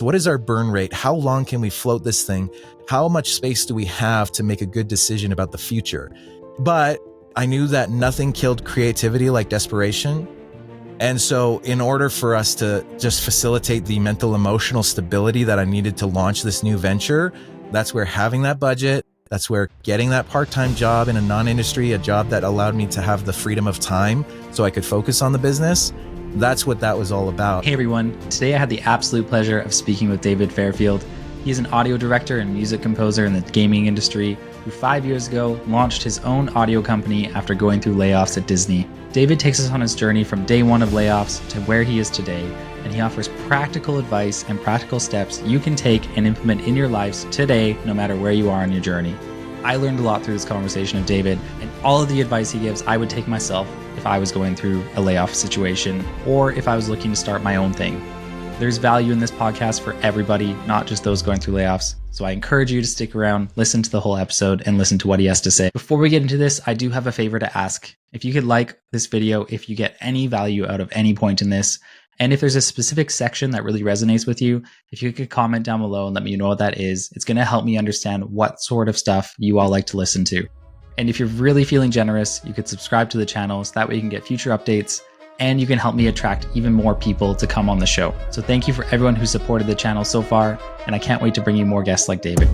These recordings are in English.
What is our burn rate? How long can we float this thing? How much space do we have to make a good decision about the future? But I knew that nothing killed creativity like desperation. And so in order for us to just facilitate the mental emotional stability that I needed to launch this new venture, that's where having that budget, that's where getting that part-time job in a non-industry, a job that allowed me to have the freedom of time so I could focus on the business, that's what that was all about. Hey everyone, today I had the absolute pleasure of speaking with David Fairfield. He's an audio director and music composer in the gaming industry who 5 years ago launched his own audio company after going through layoffs at Disney. David takes us on his journey from day one of layoffs to where he is today, and he offers practical advice and practical steps you can take and implement in your lives today, no matter where you are on your journey. I learned a lot through this conversation with David, and all of the advice he gives I would take myself if I was going through a layoff situation or if I was looking to start my own thing. There's value in this podcast for everybody, not just those going through layoffs. So I encourage you to stick around, listen to the whole episode, and listen to what he has to say. Before we get into this, I do have a favor to ask. If you could like this video, if you get any value out of any point in this, and if there's a specific section that really resonates with you, if you could comment down below and let me know what that is, it's going to help me understand what sort of stuff you all like to listen to. And if you're really feeling generous, you could subscribe to the channel so that way you can get future updates and you can help me attract even more people to come on the show. So thank you for everyone who supported the channel so far, and I can't wait to bring you more guests like David.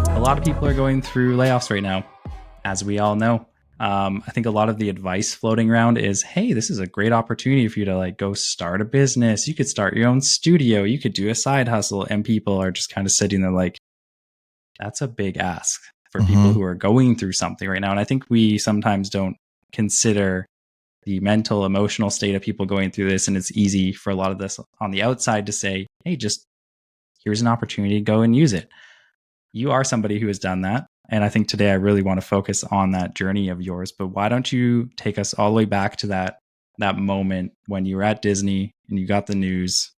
A lot of people are going through layoffs right now, as we all know. I think a lot of the advice floating around is, hey, this is a great opportunity for you to go start a business. You could start your own studio. You could do a side hustle. And people are just kind of sitting there like, that's a big ask for people who are going through something right now. And I think we sometimes don't consider the mental, emotional state of people going through this. And it's easy for a lot of this on the outside to say, hey, just here's an opportunity, go and use it. You are somebody who has done that. And I think today I really want to focus on that journey of yours. But why don't you take us all the way back to that moment when you were at Disney and you got the news?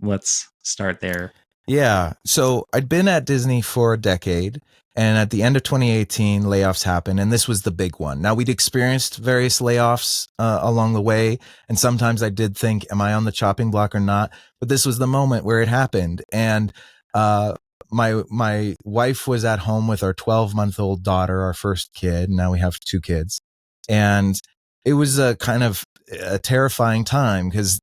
Let's start there. Yeah. So I'd been at Disney for a decade. And at the end of 2018, layoffs happened. And this was the big one. Now, we'd experienced various layoffs along the way. And sometimes I did think, am I on the chopping block or not? But this was the moment where it happened. And my wife was at home with our 12-month-old daughter, our first kid. Now we have 2 kids. And it was a kind of a terrifying time because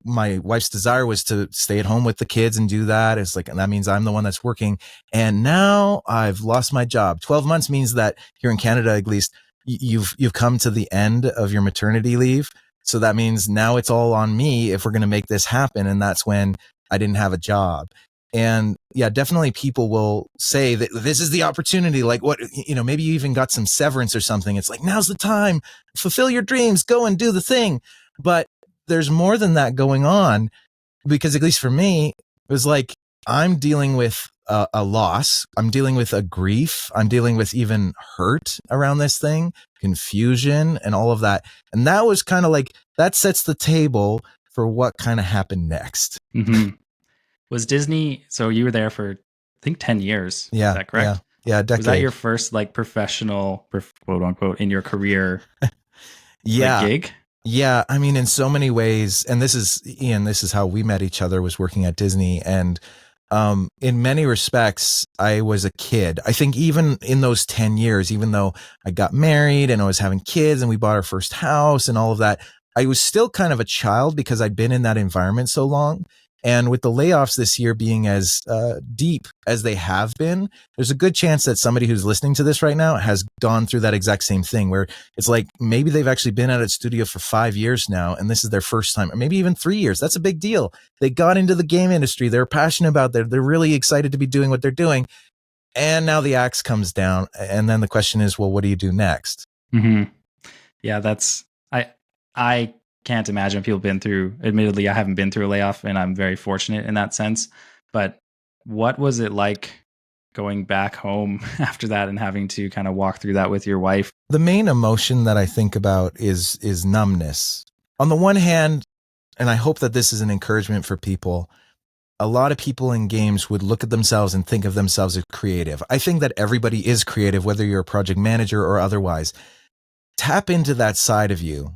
my wife's desire was to stay at home with the kids and do that. It's like, and that means I'm the one that's working. And now I've lost my job. 12 months means that here in Canada, at least, you've come to the end of your maternity leave. So that means now it's all on me if we're going to make this happen. And that's when I didn't have a job. And yeah, definitely people will say that this is the opportunity. Like what, maybe you even got some severance or something. It's like, now's the time, fulfill your dreams, go and do the thing. But there's more than that going on, because at least for me, it was like, I'm dealing with a loss. I'm dealing with a grief. I'm dealing with even hurt around this thing, confusion and all of that. And that was kind of like, that sets the table for what kind of happened next. Mm-hmm. Was Disney, so you were there for, I think, 10 years. Yeah. Is that correct? Yeah, a decade. Was that your first professional, quote unquote, in your career gig? Yeah. I mean, in so many ways, and this is how we met each other, was working at Disney. And in many respects, I was a kid. I think even in those 10 years, even though I got married and I was having kids and we bought our first house and all of that, I was still kind of a child because I'd been in that environment so long. And with the layoffs this year being as deep as they have been, there's a good chance that somebody who's listening to this right now has gone through that exact same thing, where it's like maybe they've actually been at a studio for 5 years now, and this is their first time, or maybe even 3 years. That's a big deal. They got into the game industry. They're passionate about it. They're really excited to be doing what they're doing. And now the axe comes down. And then the question is, well, what do you do next? Mm-hmm. Yeah, I can't imagine people been through, admittedly, I haven't been through a layoff and I'm very fortunate in that sense. But what was it like going back home after that and having to kind of walk through that with your wife? The main emotion that I think about is numbness. On the one hand, and I hope that this is an encouragement for people, a lot of people in games would look at themselves and think of themselves as creative. I think that everybody is creative, whether you're a project manager or otherwise. tap into that side of you.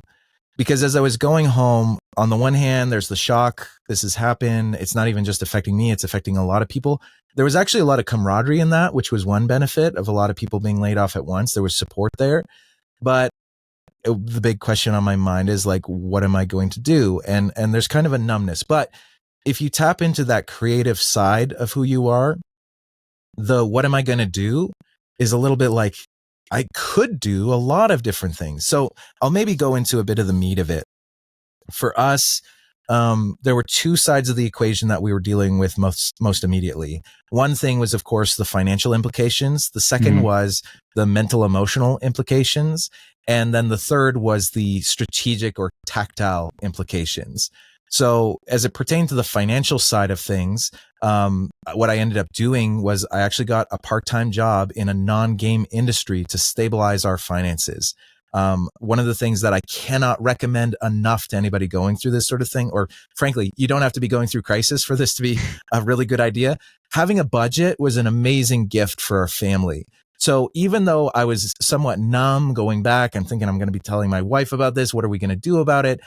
Because as I was going home, on the one hand, there's the shock. This has happened. It's not even just affecting me. It's affecting a lot of people. There was actually a lot of camaraderie in that, which was one benefit of a lot of people being laid off at once. There was support there. But the big question on my mind is like, what am I going to do? And there's kind of a numbness. But if you tap into that creative side of who you are, the what am I going to do is a little bit like, I could do a lot of different things. So I'll maybe go into a bit of the meat of it. For us, there were two sides of the equation that we were dealing with most immediately. One thing was, of course, the financial implications. The second was the mental emotional implications. And then the third was the strategic or tactile implications. So as it pertained to the financial side of things, what I ended up doing was I actually got a part-time job in a non-game industry to stabilize our finances. One of the things that I cannot recommend enough to anybody going through this sort of thing, or frankly, you don't have to be going through crisis for this to be a really good idea. Having a budget was an amazing gift for our family. So even though I was somewhat numb going back and thinking I'm going to be telling my wife about this, what are we going to do about it?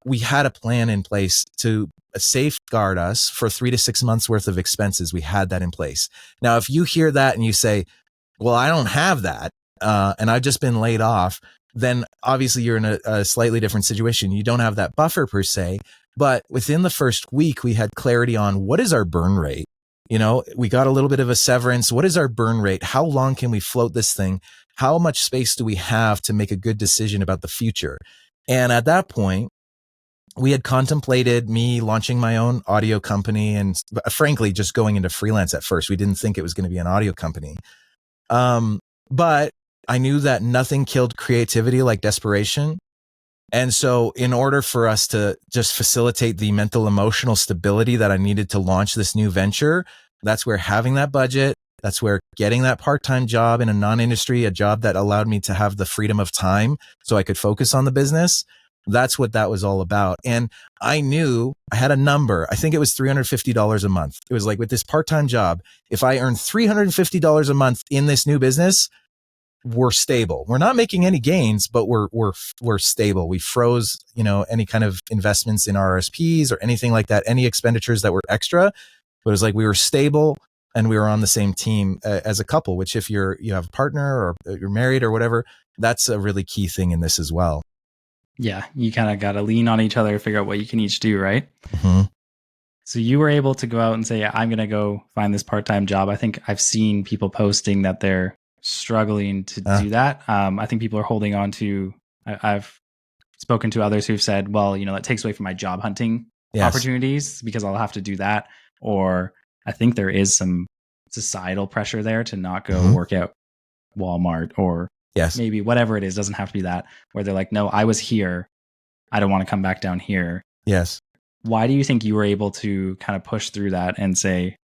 We had a plan in place to safeguard us for 3 to 6 months worth of expenses. We had that in place. Now, if you hear that and you say, well, I don't have that, and I've just been laid off, then obviously you're in a slightly different situation. You don't have that buffer per se, but within the first week, we had clarity on what is our burn rate. You know, we got a little bit of a severance. What is our burn rate? How long can we float this thing? How much space do we have to make a good decision about the future? And at that point, we had contemplated me launching my own audio company and frankly, just going into freelance at first. We didn't think it was going to be an audio company. But I knew that nothing killed creativity like desperation. And so in order for us to just facilitate the mental emotional stability that I needed to launch this new venture, that's where having that budget, that's where getting that part-time job in a non-industry, a job that allowed me to have the freedom of time so I could focus on the business. That's what that was all about. And I knew I had a number. I think it was $350 a month. It was like with this part-time job, if I earn $350 a month in this new business, we're stable. We're not making any gains, but we're stable. We froze, any kind of investments in RSPs or anything like that, any expenditures that were extra. But it was like we were stable and we were on the same team as a couple, which if you have a partner or you're married or whatever, that's a really key thing in this as well. Yeah, you kind of got to lean on each other, figure out what you can each do, right? Mm-hmm. So you were able to go out and say, I'm going to go find this part-time job. I think I've seen people posting that they're struggling to do that. I think people are holding on to, I've spoken to others who've said, well, that takes away from my job hunting opportunities because I'll have to do that. Or I think there is some societal pressure there to not go work at Walmart or maybe whatever it is, doesn't have to be that, where they're like, no, I was here. I don't want to come back down here. Yes. Why do you think you were able to kind of push through that and say,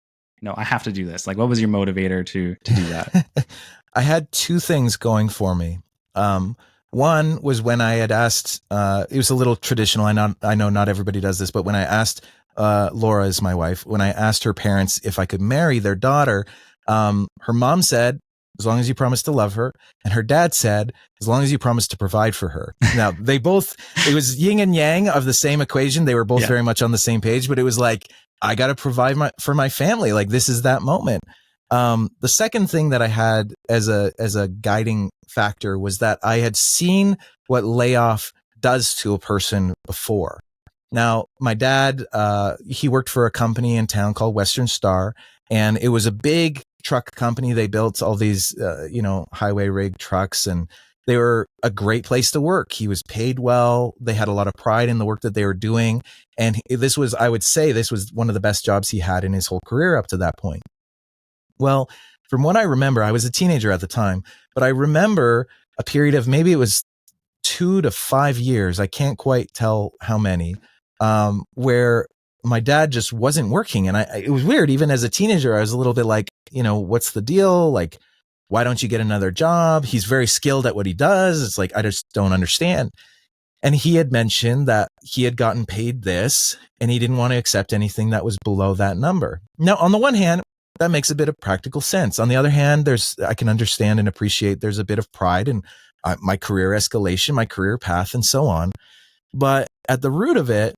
no, I have to do this? Like, what was your motivator to do that? I had two things going for me. One was when I had asked, it was a little traditional. I know not everybody does this, but when I asked, Laura is my wife, when I asked her parents if I could marry their daughter, her mom said, as long as you promise to love her. And her dad said, as long as you promise to provide for her. Now, it was yin and yang of the same equation. They were both very much on the same page, but it was like, I got to provide for my family. Like, this is that moment. The second thing that I had as a guiding factor was that I had seen what layoff does to a person before. Now, my dad, he worked for a company in town called Western Star, and it was a big truck company. They built all these, highway rig trucks, and they were a great place to work. He was paid well. They had a lot of pride in the work that they were doing. And I would say this was one of the best jobs he had in his whole career up to that point. Well, from what I remember, I was a teenager at the time, but I remember a period of maybe it was 2 to 5 years. I can't quite tell how many, where my dad just wasn't working. And it was weird. Even as a teenager, I was a little bit like, what's the deal? Like, why don't you get another job? He's very skilled at what he does. It's like, I just don't understand. And he had mentioned that he had gotten paid this and he didn't want to accept anything that was below that number. Now, on the one hand, that makes a bit of practical sense. On the other hand, I can understand and appreciate there's a bit of pride in my career escalation, my career path, and so on. But at the root of it,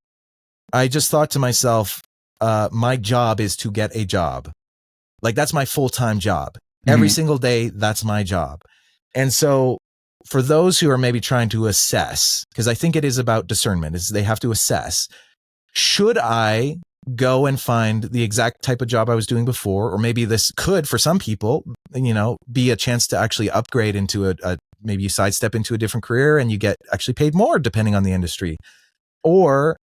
I just thought to myself, my job is to get a job. Like that's my full-time job. Every single day, that's my job. And so for those who are maybe trying to assess, because I think it is about discernment, is they have to assess, should I go and find the exact type of job I was doing before? Or maybe this could, for some people, be a chance to actually upgrade into maybe you sidestep into a different career and you get actually paid more depending on the industry. Or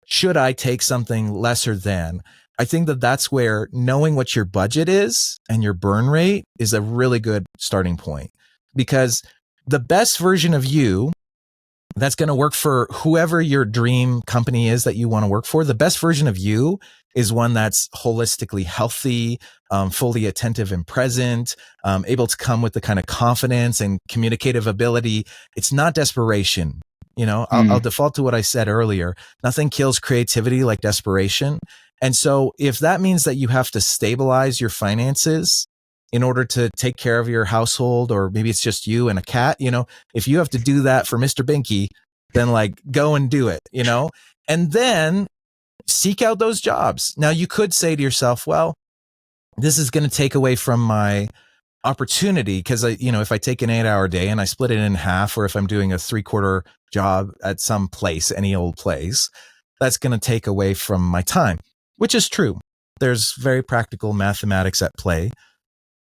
should I take something lesser than? I think that that's where knowing what your budget is and your burn rate is a really good starting point, because the best version of you that's going to work for whoever your dream company is that you want to work for, the best version of you is one that's holistically healthy, fully attentive and present, able to come with the kind of confidence and communicative ability. It's not desperation. I'll default to what I said earlier. Nothing kills creativity like desperation. And so if that means that you have to stabilize your finances in order to take care of your household, or maybe it's just you and a cat, if you have to do that for Mr. Binky, then like go and do it, and then seek out those jobs. Now you could say to yourself, well, this is going to take away from my opportunity, because if I take an 8-hour day and I split it in half, or if I'm doing a 3/4 job at some place, any old place, that's going to take away from my time, which is true. There's very practical mathematics at play.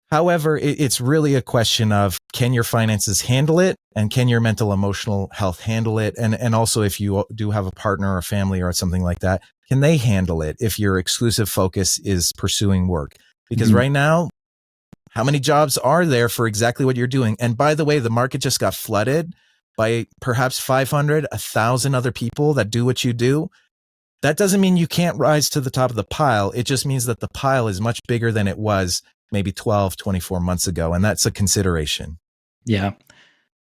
However, it's really a question of, can your finances handle it, and can your mental emotional health handle it? And also, if you do have a partner or a family or something like that, can they handle it if your exclusive focus is pursuing work? Because right now, how many jobs are there for exactly what you're doing? And by the way, the market just got flooded by perhaps 500, 1,000 other people that do what you do. That doesn't mean you can't rise to the top of the pile. It just means that the pile is much bigger than it was maybe 12, 24 months ago. And that's a consideration. Yeah.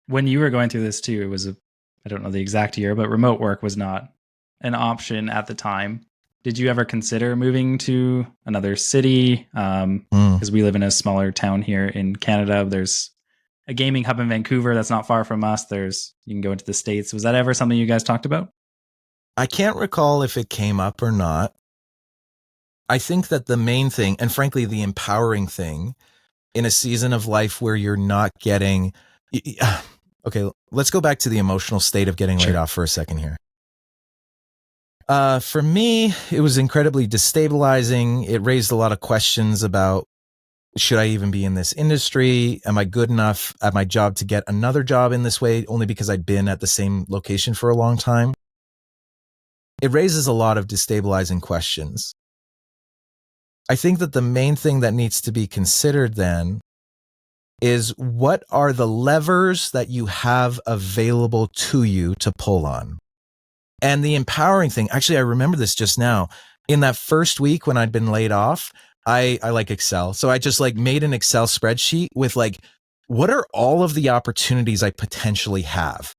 When you were going through this too, it was I don't know the exact year, but remote work was not an option at the time. Did you ever consider moving to another city? Because we live in a smaller town here in Canada. There's a gaming hub in Vancouver that's not far from us. You can go into the States. Was that ever something you guys talked about? I can't recall if it came up or not. I think that the main thing, and frankly, the empowering thing in a season of life where you're not getting, okay, let's go back to the emotional state of getting laid off for a second here. For me, it was incredibly destabilizing. It raised a lot of questions about, should I even be in this industry? Am I good enough at my job to get another job in this way, only because I'd been at the same location for a long time? It raises a lot of destabilizing questions. I think that the main thing that needs to be considered then is, what are the levers that you have available to you to pull on? And the empowering thing, actually, I remember this just now. In that first week when I'd been laid off, I like Excel. So I just made an Excel spreadsheet with what are all of the opportunities I potentially have?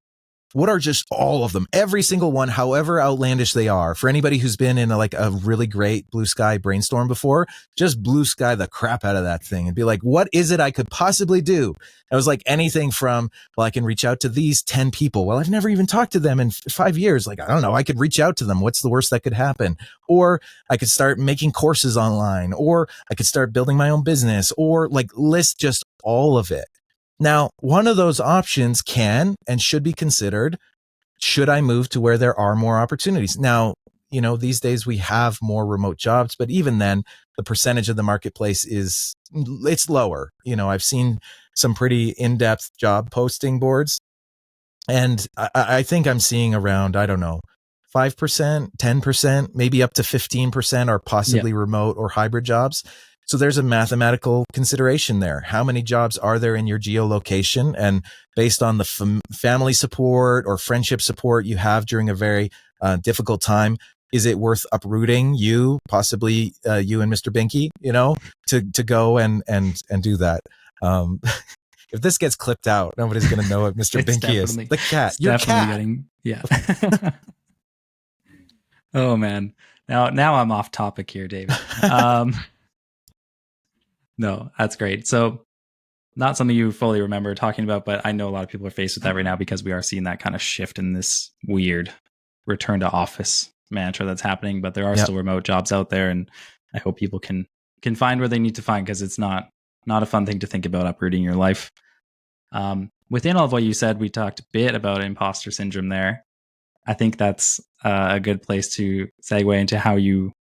What are just all of them? Every single one, however outlandish they are. For anybody who's been in a really great blue sky brainstorm before, just blue sky the crap out of that thing and be like, what is it I could possibly do? It was anything from, well, I can reach out to these 10 people. Well, I've never even talked to them in 5 years. I don't know. I could reach out to them. What's the worst that could happen? Or I could start making courses online, or I could start building my own business, or list just all of it. Now, one of those options can and should be considered, should I move to where there are more opportunities? Now, these days we have more remote jobs, but even then, the percentage of the marketplace it's lower. I've seen some pretty in-depth job posting boards, and I think I'm seeing around, 5%, 10%, maybe up to 15% are possibly remote or hybrid jobs. So there's a mathematical consideration there. How many jobs are there in your geolocation? And based on the family support or friendship support you have during a very difficult time, is it worth uprooting you, possibly you and Mr. Binky, to go and do that? If this gets clipped out, nobody's going to know what Mr. Binky is. The cat. Your cat. Oh man. Now I'm off topic here, David. No, that's great. So not something you fully remember talking about, but I know a lot of people are faced with that right now because we are seeing that kind of shift in this weird return to office mantra that's happening. But there are Yep. still remote jobs out there, and I hope people can find where they need to find, because it's not a fun thing to think about uprooting your life. Within all of what you said, we talked a bit about imposter syndrome there. I think that's a good place to segue into how you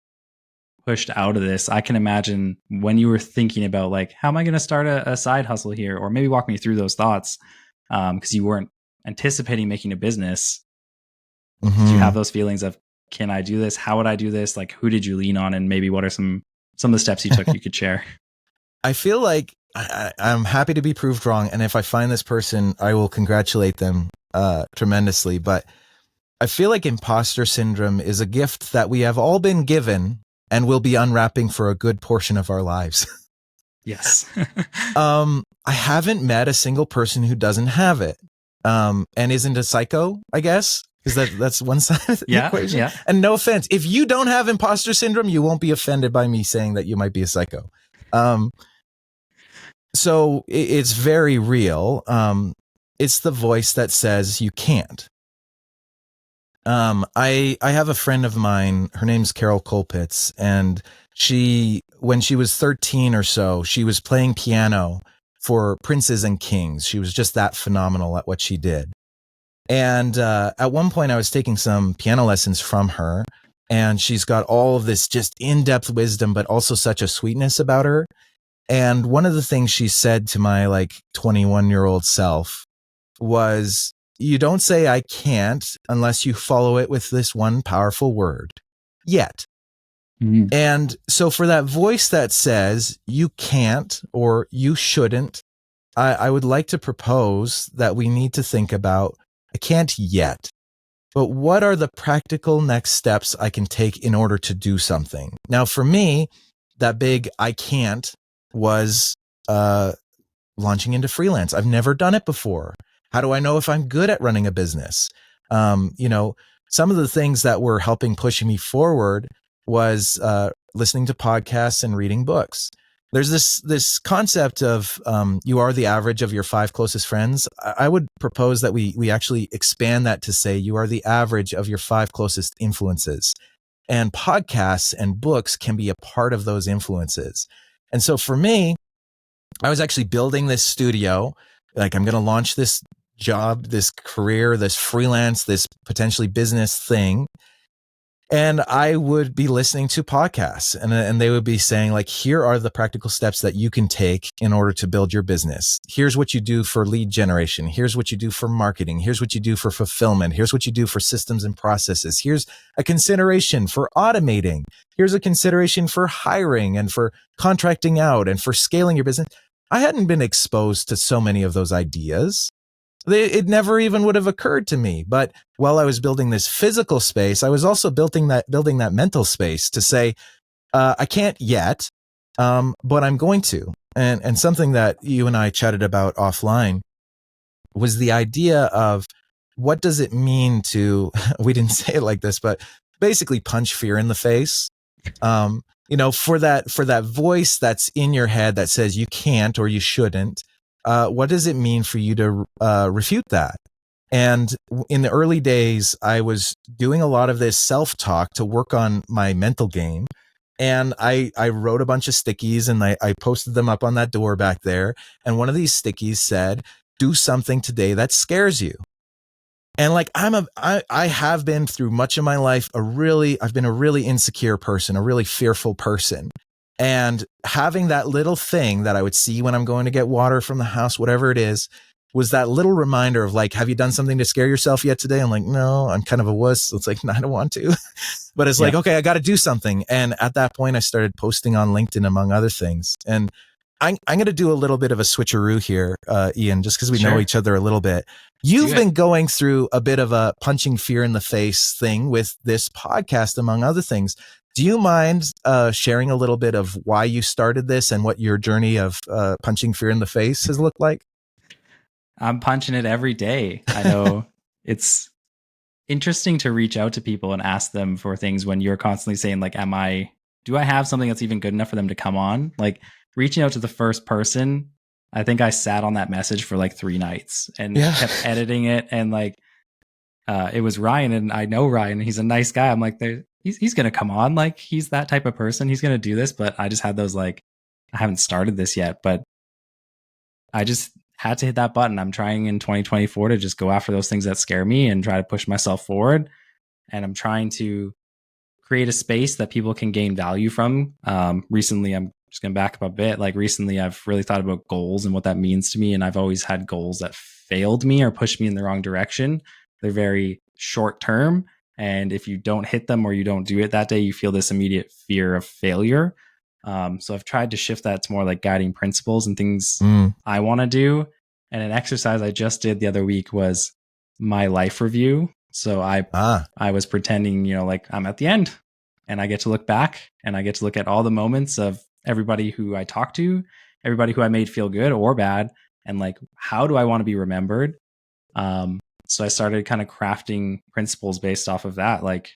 pushed out of this. I can imagine when you were thinking about, like, how am I going to start a side hustle here? Or maybe walk me through those thoughts, because you weren't anticipating making a business. Did you have those feelings of, can I do this? How would I do this? Like, who did you lean on? And maybe what are some of the steps you took you could share? I feel like I'm happy to be proved wrong. And if I find this person, I will congratulate them tremendously. But I feel like imposter syndrome is a gift that we have all been given and will be unwrapping for a good portion of our lives. Yes. I haven't met a single person who doesn't have it, and isn't a psycho, I guess, because that's one side of the equation. Yeah. And no offense, if you don't have imposter syndrome, you won't be offended by me saying that you might be a psycho. So it's very real. It's the voice that says you can't. I have a friend of mine, her name's Carol Colpitz, and when she was 13 or so, she was playing piano for princes and kings. She was just that phenomenal at what she did. And at one point I was taking some piano lessons from her, and she's got all of this just in-depth wisdom, but also such a sweetness about her. And one of the things she said to my 21-year-old self was, you don't say I can't unless you follow it with this one powerful word, yet. Mm-hmm. And so for that voice that says you can't or you shouldn't, I would like to propose that we need to think about, I can't yet, but what are the practical next steps I can take in order to do something? Now, for me, that big I can't was launching into freelance. I've never done it before. How do I know if I'm good at running a business? Some of the things that were helping push me forward was listening to podcasts and reading books. There's this concept of you are the average of your 5 closest friends. I would propose that we actually expand that to say you are the average of your 5 closest influences. And podcasts and books can be a part of those influences. And so for me, I was actually building this studio. Like, I'm going to launch this job, this career, this freelance, this potentially business thing. And I would be listening to podcasts, and they would be saying, like, here are the practical steps that you can take in order to build your business. Here's what you do for lead generation. Here's what you do for marketing. Here's what you do for fulfillment. Here's what you do for systems and processes. Here's a consideration for automating. Here's a consideration for hiring and for contracting out and for scaling your business. I hadn't been exposed to so many of those ideas. It never even would have occurred to me. But while I was building this physical space, I was also building that mental space to say, I can't yet, but I'm going to. And something that you and I chatted about offline was the idea of, what does it mean to, we didn't say it like this, but basically punch fear in the face. For that voice that's in your head that says you can't or you shouldn't. What does it mean for you to refute that? And in the early days, I was doing a lot of this self-talk to work on my mental game. And I wrote a bunch of stickies, and I posted them up on that door back there. And one of these stickies said, do something today that scares you. And I have been through much of my life I've been a really insecure person, a really fearful person. And having that little thing that I would see when I'm going to get water from the house, whatever it is, was that little reminder of, like, have you done something to scare yourself yet today? I'm like, no, I'm kind of a wuss. It's like, no, I don't want to. But it's like, okay, I got to do something. And at that point, I started posting on LinkedIn, among other things. And I'm going to do a little bit of a switcheroo here, Ian, just because we know each other a little bit. You've been going through a bit of a punching fear in the face thing with this podcast, among other things. Do you mind sharing a little bit of why you started this and what your journey of punching fear in the face has looked like? I'm punching it every day. I know it's interesting to reach out to people and ask them for things when you're constantly saying, like, do I have something that's even good enough for them to come on? Like, reaching out to the first person I think I sat on that message for like 3 nights and Yeah. kept editing it. And like, it was Ryan, and I know Ryan. He's a nice guy. I'm like, he's going to come on. Like, he's that type of person. He's going to do this. But I just had those like, I haven't started this yet, but I just had to hit that button. I'm trying in 2024 to just go after those things that scare me and try to push myself forward. And I'm trying to create a space that people can gain value from. Recently, I'm just going to back up a bit. Like recently, I've really thought about goals and what that means to me. And I've always had goals that failed me or pushed me in the wrong direction. They're very short term. And if you don't hit them or you don't do it that day, you feel this immediate fear of failure. So I've tried to shift that to more like guiding principles and things I want to do. And an exercise I just did the other week was my life review. So I was pretending, like I'm at the end and I get to look back and I get to look at all the moments of everybody who I talked to, everybody who I made feel good or bad. And like, how do I want to be remembered? So I started kind of crafting principles based off of that, like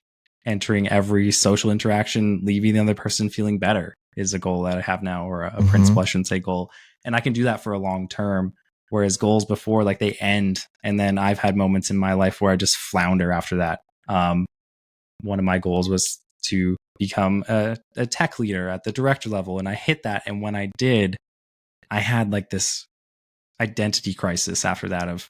entering every social interaction, leaving the other person feeling better is a goal that I have now, or a principle, I shouldn't say goal. And I can do that for a long term. Whereas goals before, like they end. And then I've had moments in my life where I just flounder after that. One of my goals was to become a tech leader at the director level. And I hit that. And when I did, I had like this identity crisis after that of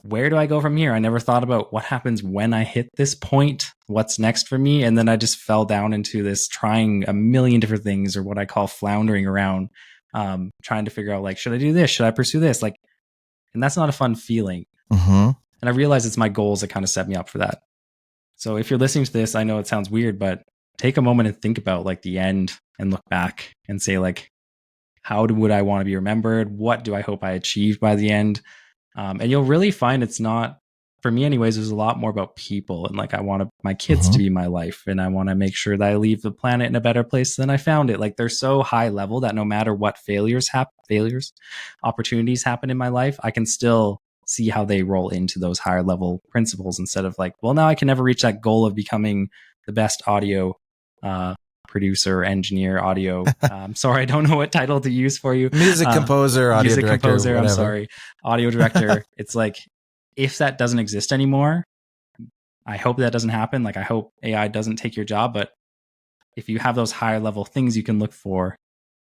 where do I go from here? I never thought about what happens when I hit this point. What's next for me? And then I just fell down into this trying a million different things, or what I call floundering around, trying to figure out like, should I do this? Should I pursue this? Like, and that's not a fun feeling. And I realize it's my goals that kind of set me up for that. So if you're listening to this, I know it sounds weird, but take a moment and think about like the end and look back and say like, how would I want to be remembered? What do I hope I achieved by the end? And you'll really find it's not, for me anyways, there's a lot more about people. And like, I want my kids to be my life. And I want to make sure that I leave the planet in a better place than I found it. Like they're so high level that no matter what opportunities happen in my life, I can still see how they roll into those higher level principles, instead of like, well, now I can never reach that goal of becoming the best audio producer, engineer, audio. Sorry, I don't know what title to use for you. Music composer, audio music director, composer. whatever. I'm sorry, audio director. It's like, if that doesn't exist anymore, I hope that doesn't happen. Like I hope AI doesn't take your job, but if you have those higher level things you can look for,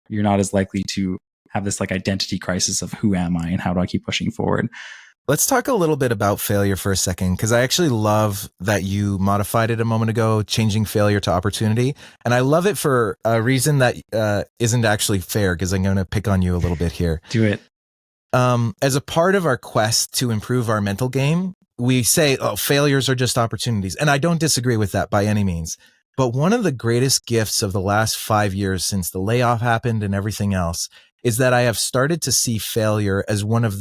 you're not as likely to have this like identity crisis of who am I and how do I keep pushing forward. Let's talk a little bit about failure for a second, because I actually love that you modified it a moment ago, changing failure to opportunity. And I love it for a reason that isn't actually fair, because I'm going to pick on you a little bit here. Do it. As a part of our quest to improve our mental game, we say, oh, failures are just opportunities. And I don't disagree with that by any means. But one of the greatest gifts of the last 5 years since the layoff happened and everything else is that I have started to see failure as one of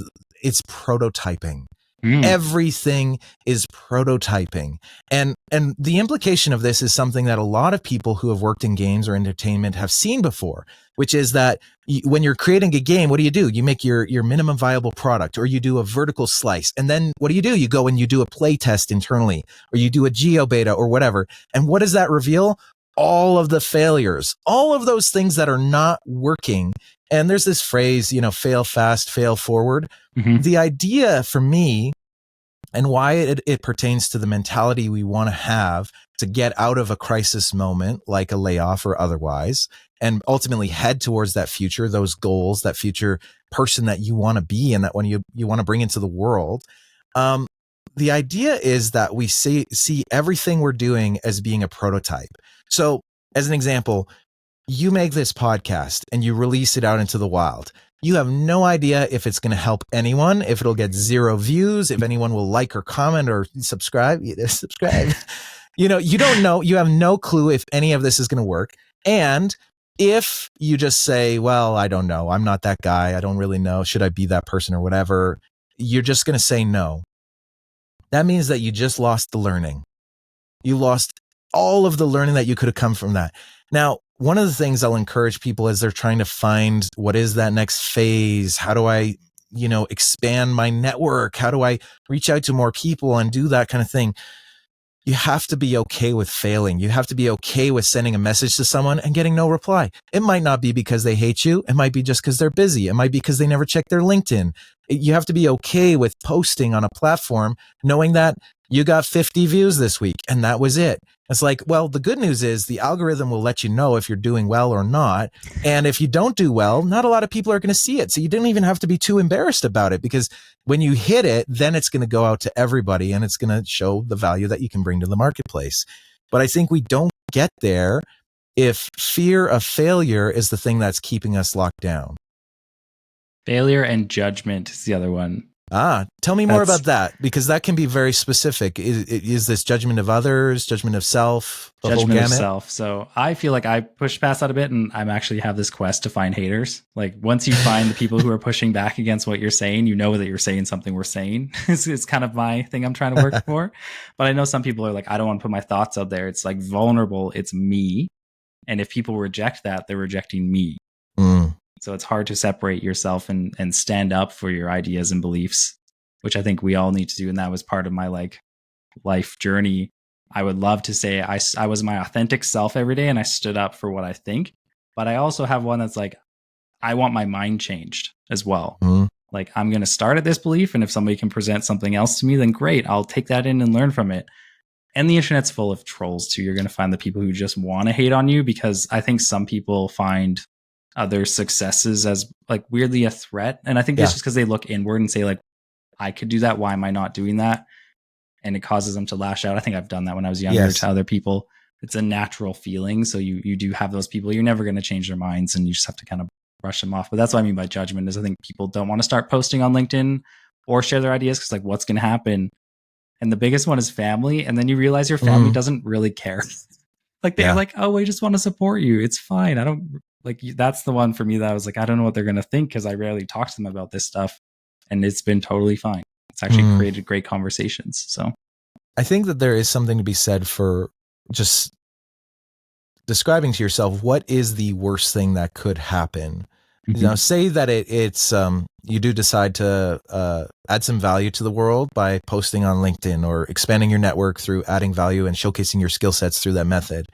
it's prototyping. Everything is prototyping. And the implication of this is something that a lot of people who have worked in games or entertainment have seen before, which is that when you're creating a game, what do? You make your minimum viable product, or you do a vertical slice. And then what do? You go and you do a play test internally, or you do a geo beta or whatever. And what does that reveal? All of the failures, all of those things that are not working. And there's this phrase, fail fast, fail forward. The idea for me, and why it pertains to the mentality we want to have to get out of a crisis moment like a layoff or otherwise, and ultimately head towards that future, those goals, that future person that you want to be and that when you want to bring into the world. The idea is that we see everything we're doing as being a prototype. So as an example, you make this podcast and you release it out into the wild. You have no idea if it's going to help anyone, if it'll get 0 views, if anyone will like or comment or subscribe. You don't know. You have no clue if any of this is going to work. And if you just say, well, I don't know, I'm not that guy, I don't really know, should I be that person or whatever, you're just going to say no. That means that you just lost the learning. You lost all of the learning that you could have come from that. Now, one of the things I'll encourage people as they're trying to find what is that next phase, how do I, expand my network? How do I reach out to more people and do that kind of thing? you have to be okay with failing. You have to be okay with sending a message to someone and getting no reply. It might not be because they hate you. It might be just because they're busy. It might be because they never check their LinkedIn. You have to be okay with posting on a platform knowing that you got 50 views this week and that was it. It's like, well, the good news is the algorithm will let you know if you're doing well or not. And if you don't do well, not a lot of people are going to see it. So you don't even have to be too embarrassed about it, because when you hit it, then it's going to go out to everybody and it's going to show the value that you can bring to the marketplace. But I think we don't get there if fear of failure is the thing that's keeping us locked down. Failure and judgment is the other one. Tell me more about that, because that can be very specific. Is this judgment of others, judgment of self, the judgment whole of gamut? self. So I feel like I pushed past that a bit, and I'm actually have this quest to find haters. Like once you find the people who are pushing back against what you're saying, you know that you're saying something we're saying. It's kind of my thing I'm trying to work for. But I know some people are like, I don't want to put my thoughts out there. It's like vulnerable. It's me. And if people reject that, they're rejecting me. So it's hard to separate yourself and stand up for your ideas and beliefs, which I think we all need to do. And that was part of my like life journey. I would love to say I was my authentic self every day and I stood up for what I think. But I also have one that's like, I want my mind changed as well. Like I'm going to start at this belief. And if somebody can present something else to me, then great. I'll take that in and learn from it. And the internet's full of trolls too. You're going to find the people who just want to hate on you, because I think some people find other successes as like weirdly a threat. And I think that's just because they look inward and say like, I could do that. Why am I not doing that? And it causes them to lash out. I think I've done that when I was younger to other people. It's a natural feeling. So you do have those people. You're never going to change their minds, and you just have to kind of brush them off. But that's what I mean by judgment, is I think people don't want to start posting on LinkedIn or share their ideas because like, what's going to happen? And the biggest one is family. And then you realize your family doesn't really care. Like they're like, oh, we just want to support you. It's fine. I don't like, that's the one for me that I was like, I don't know what they're going to think, because I rarely talk to them about this stuff. And it's been totally fine. It's actually created great conversations. So I think that there is something to be said for just describing to yourself, what is the worst thing that could happen? You know, say that it's you do decide to add some value to the world by posting on LinkedIn or expanding your network through adding value and showcasing your skill sets through that method.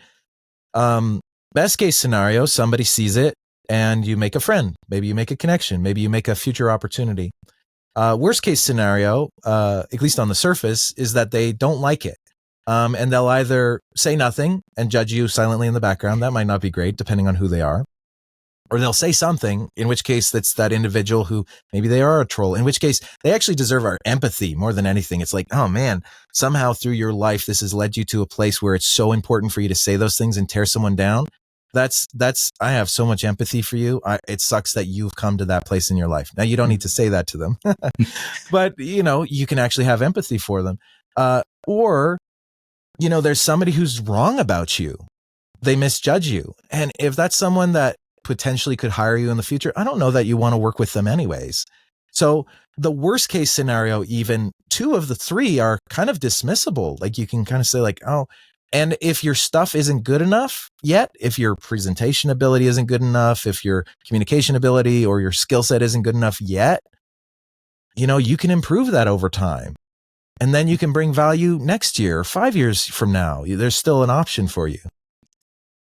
Best case scenario, somebody sees it and you make a friend. Maybe you make a connection. Maybe you make a future opportunity. Worst case scenario, at least on the surface, is that they don't like it. And they'll either say nothing and judge you silently in the background. That might not be great, depending on who they are. Or they'll say something, in which case that's that individual who maybe they are a troll, in which case they actually deserve our empathy more than anything. It's like, oh man, somehow through your life, this has led you to a place where it's so important for you to say those things and tear someone down. I have so much empathy for you. It sucks that you've come to that place in your life. Now you don't need to say that to them, but you know, you can actually have empathy for them. Or, you know, there's somebody who's wrong about you. They misjudge you. And if that's someone that potentially could hire you in the future, I don't know that you want to work with them anyways. So the worst case scenario, even 2 of the 3 are kind of dismissible. Like you can kind of say like, oh, and if your stuff isn't good enough yet, if your presentation ability isn't good enough, if your communication ability or your skill set isn't good enough yet, you know, you can improve that over time. And then you can bring value next year, 5 years from now. There's still an option for you.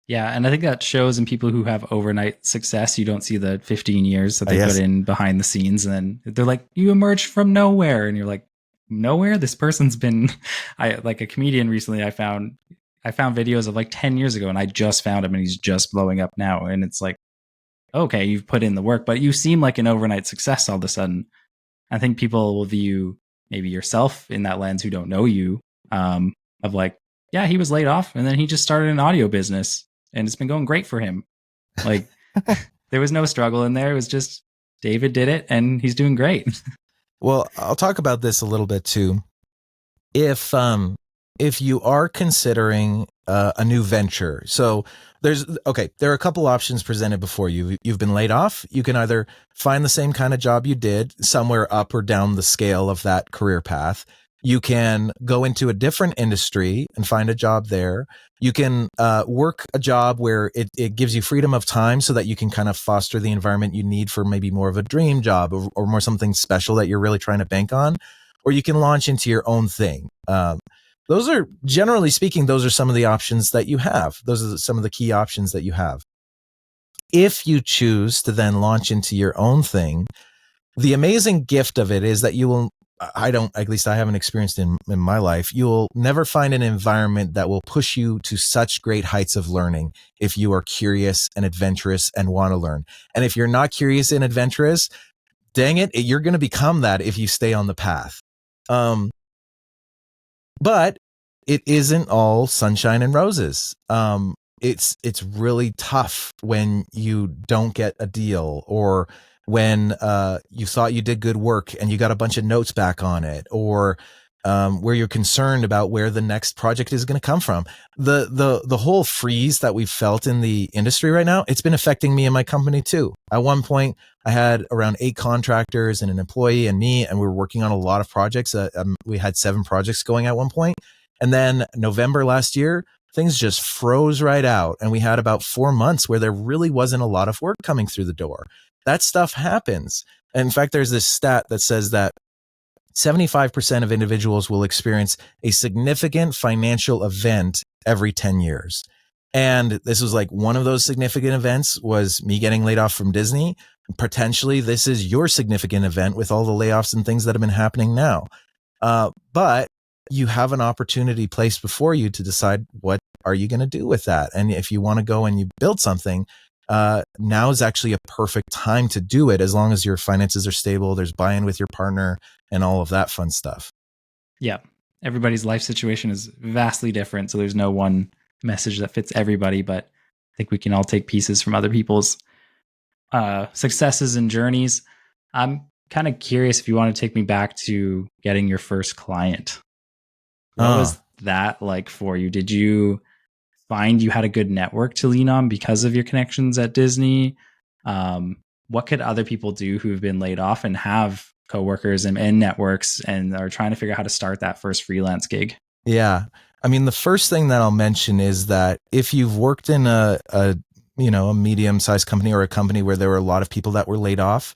Yeah, and I think that shows in people who have overnight success. You don't see the 15 years that they put in behind the scenes, and then they're like, you emerged from nowhere, and you're like, nowhere? This person's been, like a comedian recently I found videos of like 10 years ago, and I just found him and he's just blowing up now. And it's like, okay, you've put in the work, but you seem like an overnight success all of a sudden. I think people will view maybe yourself in that lens who don't know you, of like, yeah, he was laid off and then he just started an audio business and it's been going great for him. Like there was no struggle in there. It was just David did it and he's doing great. Well, I'll talk about this a little bit too. If you are considering a new venture, so there are a couple options presented before you. You've been laid off. You can either find the same kind of job you did somewhere up or down the scale of that career path. You can go into a different industry and find a job there. You can work a job where it gives you freedom of time so that you can kind of foster the environment you need for maybe more of a dream job or more something special that you're really trying to bank on. Or you can launch into your own thing. those are, generally speaking, those are some of the options that you have. Those are some of the key options that you have. If you choose to then launch into your own thing, the amazing gift of it is that you will, at least I haven't experienced in my life, you will never find an environment that will push you to such great heights of learning if you are curious and adventurous and want to learn. And if you're not curious and adventurous, dang it, you're going to become that if you stay on the path. But it isn't all sunshine and roses. It's really tough when you don't get a deal, or when you thought you did good work and you got a bunch of notes back on it, or where you're concerned about where the next project is going to come from. The whole freeze that we've felt in the industry right now, it's been affecting me and my company too. At one point, I had around 8 contractors and an employee and me, and we were working on a lot of projects. We had 7 projects going at one point. And then November last year, things just froze right out. And we had about 4 months where there really wasn't a lot of work coming through the door. That stuff happens. And in fact, there's this stat that says that 75% of individuals will experience a significant financial event every 10 years. And this was like one of those significant events was me getting laid off from Disney. Potentially, this is your significant event with all the layoffs and things that have been happening now. But you have an opportunity placed before you to decide what are you going to do with that. And if you want to go and you build something, now is actually a perfect time to do it, as long as your finances are stable, there's buy-in with your partner, and all of that fun stuff. Yeah. Everybody's life situation is vastly different, so there's no one message that fits everybody, but I think we can all take pieces from other people's successes and journeys. I'm kind of curious if you want to take me back to getting your first client. What was that like for you? Did you find you had a good network to lean on because of your connections at Disney? What could other people do who've been laid off and have coworkers and networks and are trying to figure out how to start that first freelance gig? Yeah. I mean, the first thing that I'll mention is that if you've worked in a medium-sized company or a company where there were a lot of people that were laid off,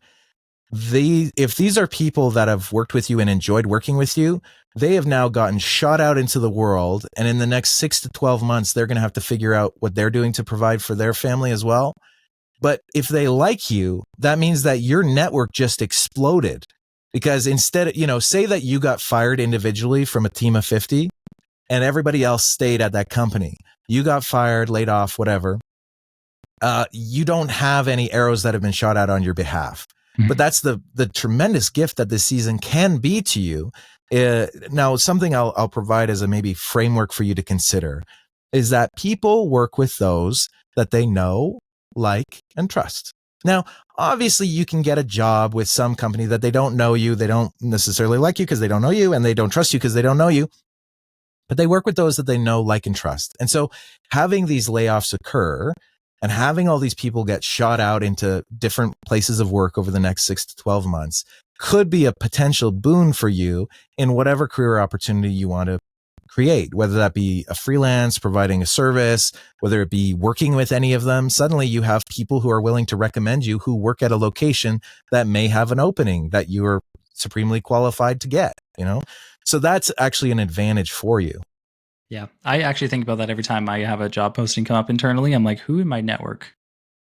if these are people that have worked with you and enjoyed working with you, they have now gotten shot out into the world. And in the next 6 to 12 months, they're going to have to figure out what they're doing to provide for their family as well. But if they like you, that means that your network just exploded. Because instead, say that you got fired individually from a team of 50 and everybody else stayed at that company. You got fired, laid off, whatever. You don't have any arrows that have been shot out on your behalf. But that's the tremendous gift that this season can be to you. Now, something I'll provide as a maybe framework for you to consider is that people work with those that they know, like, and trust. Now, obviously, you can get a job with some company that they don't know you. They don't necessarily like you because they don't know you, and they don't trust you because they don't know you. But they work with those that they know, like, and trust. And so having these layoffs occur and having all these people get shot out into different places of work over the next 6 to 12 months could be a potential boon for you in whatever career opportunity you want to create, whether that be a freelance, providing a service, whether it be working with any of them. Suddenly you have people who are willing to recommend you who work at a location that may have an opening that you are supremely qualified to get, So that's actually an advantage for you. Yeah, I actually think about that every time I have a job posting come up internally. I'm like, who in my network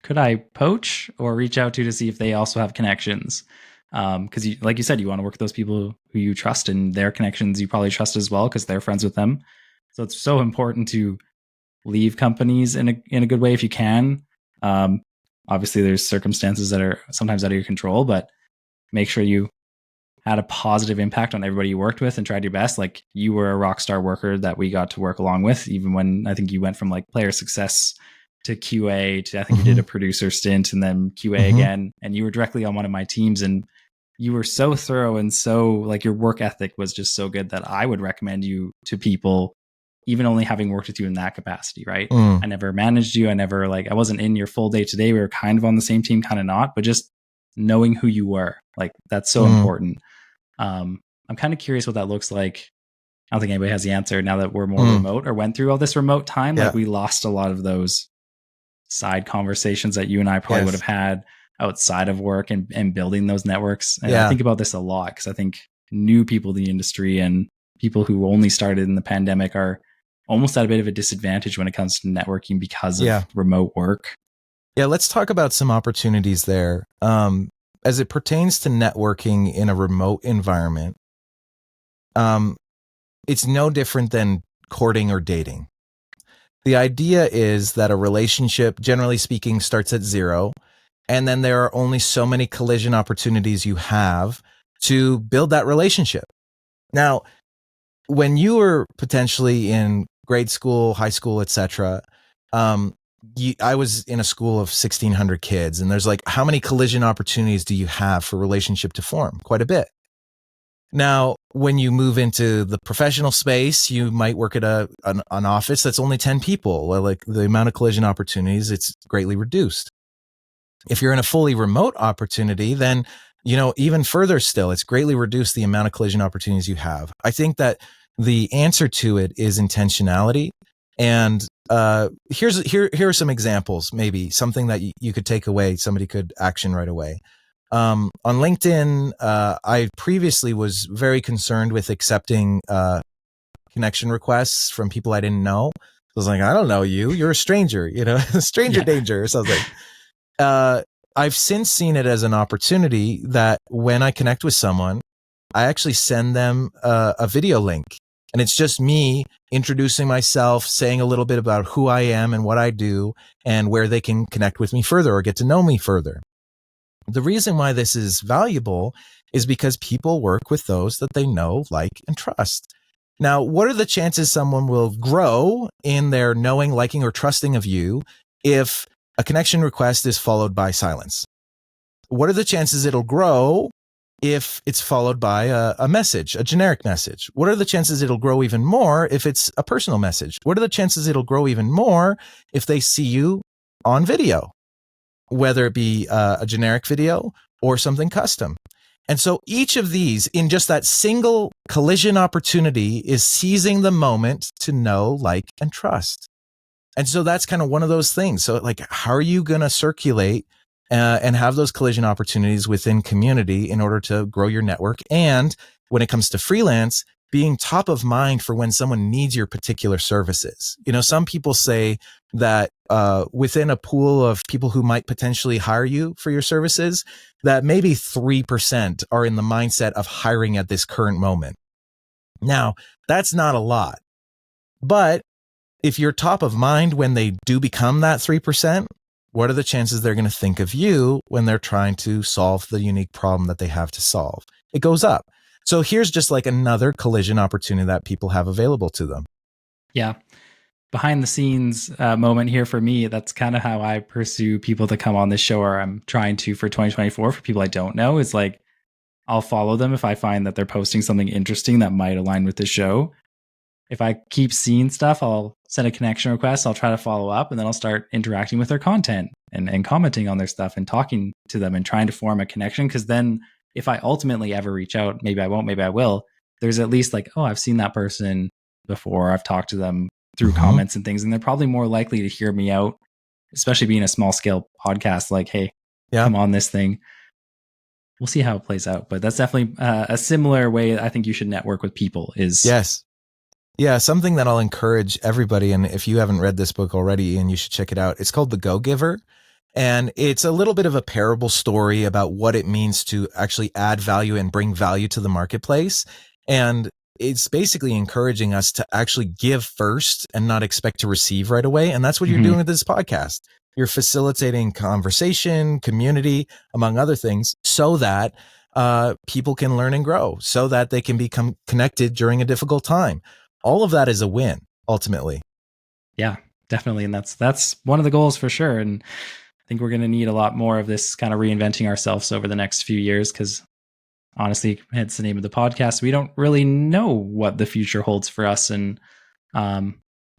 could I poach or reach out to see if they also have connections? Because like you said, you want to work with those people who you trust, and their connections you probably trust as well because they're friends with them. So it's so important to leave companies in a good way if you can. Obviously, there's circumstances that are sometimes out of your control, but make sure you had a positive impact on everybody you worked with and tried your best. Like, you were a rock star worker that we got to work along with, even when I think you went from like player success to QA to, I think you did a producer stint and then QA again. And you were directly on one of my teams, and you were so thorough and so like your work ethic was just so good that I would recommend you to people, even only having worked with you in that capacity, right? I never managed you. I wasn't in your full day to day. We were kind of on the same team, kind of not, but just knowing who you were, like, that's so important. I'm kind of curious what that looks like. I don't think anybody has the answer now that we're more remote or went through all this remote time. Like, we lost a lot of those side conversations that you and I probably would have had outside of work and building those networks. And I think about this a lot because I think new people in the industry and people who only started in the pandemic are almost at a bit of a disadvantage when it comes to networking because of remote work. Yeah, let's talk about some opportunities there. As it pertains to networking in a remote environment, it's no different than courting or dating. The idea is that a relationship, generally speaking, starts at zero, and then there are only so many collision opportunities you have to build that relationship. Now, when you were potentially in grade school, high school, etc., I was in a school of 1,600 kids, and there's like, how many collision opportunities do you have for relationship to form? Quite a bit. Now, when you move into the professional space, you might work at an office that's only 10 people. Well, like the amount of collision opportunities, it's greatly reduced. If you're in a fully remote opportunity, then, even further still, it's greatly reduced the amount of collision opportunities you have. I think that the answer to it is intentionality. And here are some examples, maybe something that you could take away, somebody could action right away. On LinkedIn, I previously was very concerned with accepting connection requests from people I didn't know. I was like, I don't know you. You're a stranger, stranger danger or something. I've since seen it as an opportunity that when I connect with someone, I actually send them a video link. And it's just me introducing myself, saying a little bit about who I am and what I do and where they can connect with me further or get to know me further. The reason why this is valuable is because people work with those that they know, like, and trust. Now, what are the chances someone will grow in their knowing, liking, or trusting of you if a connection request is followed by silence? What are the chances it'll grow if it's followed by a message, a generic message? What are the chances it'll grow even more if it's a personal message? What are the chances it'll grow even more if they see you on video, whether it be a generic video or something custom? And so each of these, in just that single collision opportunity, is seizing the moment to know, like, and trust. And so that's kind of one of those things. So like, how are you going to circulate and have those collision opportunities within community in order to grow your network? And when it comes to freelance, being top of mind for when someone needs your particular services. Some people say that within a pool of people who might potentially hire you for your services, that maybe 3% are in the mindset of hiring at this current moment. Now, that's not a lot, but if you're top of mind when they do become that 3%, what are the chances they're going to think of you when they're trying to solve the unique problem that they have to solve? It goes up. So here's just like another collision opportunity that people have available to them. Yeah. Behind the scenes moment here for me, that's kind of how I pursue people to come on this show, or I'm trying to for 2024 for people I don't know. It's like, I'll follow them if I find that they're posting something interesting that might align with the show. If I keep seeing stuff, I'll send a connection request. I'll try to follow up, and then I'll start interacting with their content and commenting on their stuff and talking to them and trying to form a connection. Because then if I ultimately ever reach out, maybe I won't, maybe I will, there's at least like, oh, I've seen that person before. I've talked to them through comments and things, and they're probably more likely to hear me out, especially being a small scale podcast. Like, hey, come on this thing. We'll see how it plays out. But that's definitely a similar way I think you should network with people is. Yes. Yeah, something that I'll encourage everybody, and if you haven't read this book already, and you should check it out, it's called The Go-Giver. And it's a little bit of a parable story about what it means to actually add value and bring value to the marketplace. And it's basically encouraging us to actually give first and not expect to receive right away. And that's what you're doing with this podcast. You're facilitating conversation, community, among other things, so that people can learn and grow, so that they can become connected during a difficult time. All of that is a win, ultimately. Yeah, definitely. And that's one of the goals for sure. And I think we're going to need a lot more of this kind of reinventing ourselves over the next few years, because honestly, it's the name of the podcast. We don't really know what the future holds for us. And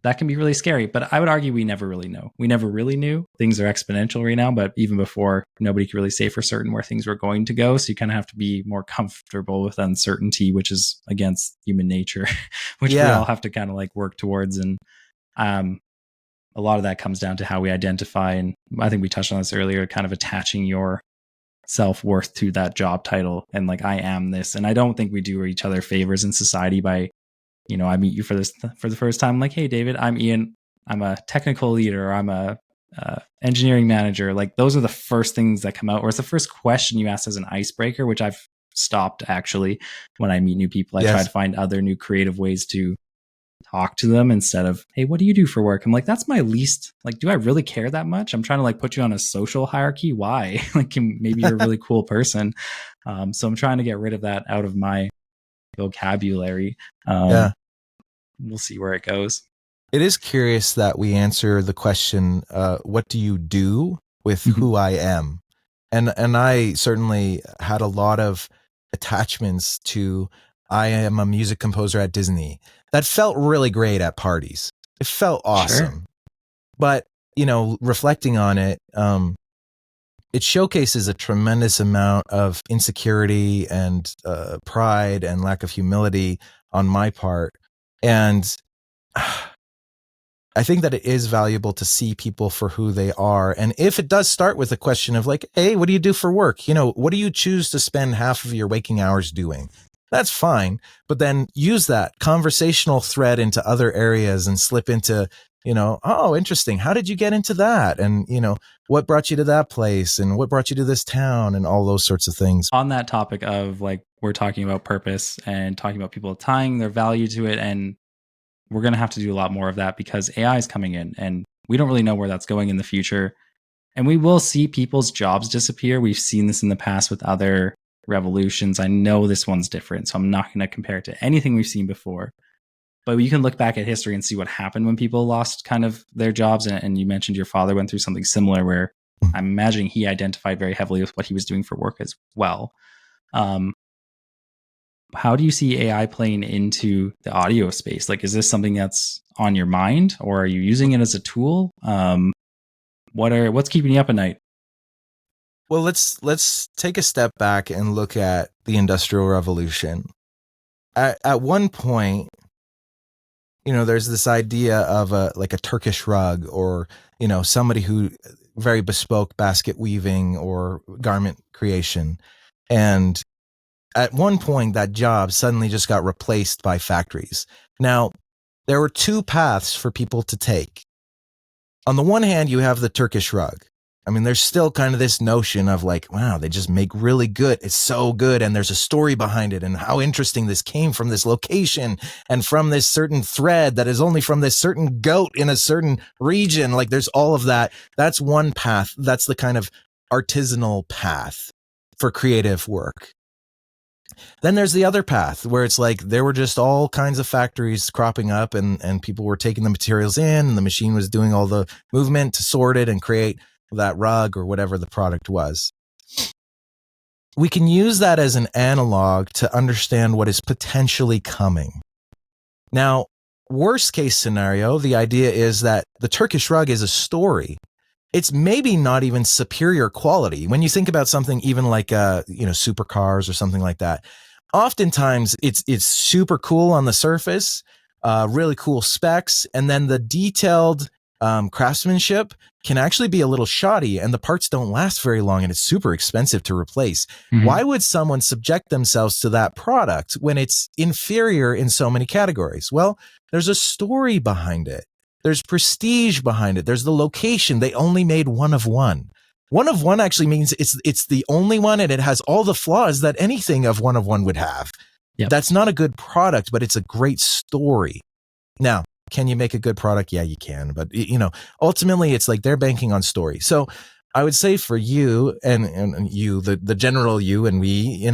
that can be really scary. But I would argue we never really know. We never really knew. Things are exponential right now, but even before, nobody could really say for certain where things were going to go. So you kind of have to be more comfortable with uncertainty, which is against human nature, which we all have to kind of like work towards. And a lot of that comes down to how we identify. And I think we touched on this earlier, kind of attaching your self-worth to that job title and like, I am this. And I don't think we do each other favors in society by I meet you for the first time. I'm like, hey, David, I'm Ian. I'm a technical leader. I'm a engineering manager. Like those are the first things that come out, or it's the first question you ask as an icebreaker, which I've stopped actually when I meet new people. I try to find other new creative ways to talk to them instead of, hey, what do you do for work? I'm like, that's my least, like, do I really care that much? I'm trying to like put you on a social hierarchy. Why? Like maybe you're a really cool person. So I'm trying to get rid of that out of my vocabulary. We'll see where it goes. It is curious that we answer the question, what do you do with who I am? And I certainly had a lot of attachments to, I am a music composer at Disney. That felt really great at parties. It felt awesome. Sure. But, reflecting on it, it showcases a tremendous amount of insecurity and pride and lack of humility on my part. And I think that it is valuable to see people for who they are. And if it does start with a question of like, hey, what do you do for work? What do you choose to spend half of your waking hours doing? That's fine. But then use that conversational thread into other areas and slip into, oh, interesting. How did you get into that? And, what brought you to that place and what brought you to this town and all those sorts of things. On that topic of like, we're talking about purpose and talking about people tying their value to it, and we're going to have to do a lot more of that because AI is coming in and we don't really know where that's going in the future. And we will see people's jobs disappear. We've seen this in the past with other revolutions. I know this one's different, so I'm not going to compare it to anything we've seen before. But you can look back at history and see what happened when people lost kind of their jobs. And you mentioned your father went through something similar where I'm imagining he identified very heavily with what he was doing for work as well. How do you see AI playing into the audio space? Like, is this something that's on your mind, or are you using it as a tool? What's keeping you up at night? Well, let's take a step back and look at the Industrial Revolution. At one point, there's this idea of a Turkish rug, or somebody who very bespoke basket weaving or garment creation, and at one point, that job suddenly just got replaced by factories. Now, there were two paths for people to take. On the one hand, you have the Turkish rug. I mean, there's still kind of this notion of like, wow, they just make really good. It's so good. And there's a story behind it and how interesting this came from this location and from this certain thread that is only from this certain goat in a certain region. Like there's all of that. That's one path. That's the kind of artisanal path for creative work. Then there's the other path where it's like there were just all kinds of factories cropping up and people were taking the materials in and the machine was doing all the movement to sort it and create that rug or whatever the product was. We can use that as an analog to understand what is potentially coming. Now, worst case scenario, the idea is that the Turkish rug is a story. It's maybe not even superior quality. When you think about something even like, supercars or something like that, oftentimes it's super cool on the surface, really cool specs. And then the detailed craftsmanship can actually be a little shoddy and the parts don't last very long and it's super expensive to replace. Mm-hmm. Why would someone subject themselves to that product when it's inferior in so many categories? Well, there's a story behind it. There's prestige behind it. There's the location. They only made one of one. One of one actually means it's the only one and it has all the flaws that anything of one would have. Yep. That's not a good product, but it's a great story. Now, can you make a good product? Yeah, you can. But, ultimately it's like they're banking on story. So I would say for you and you, the general you and we,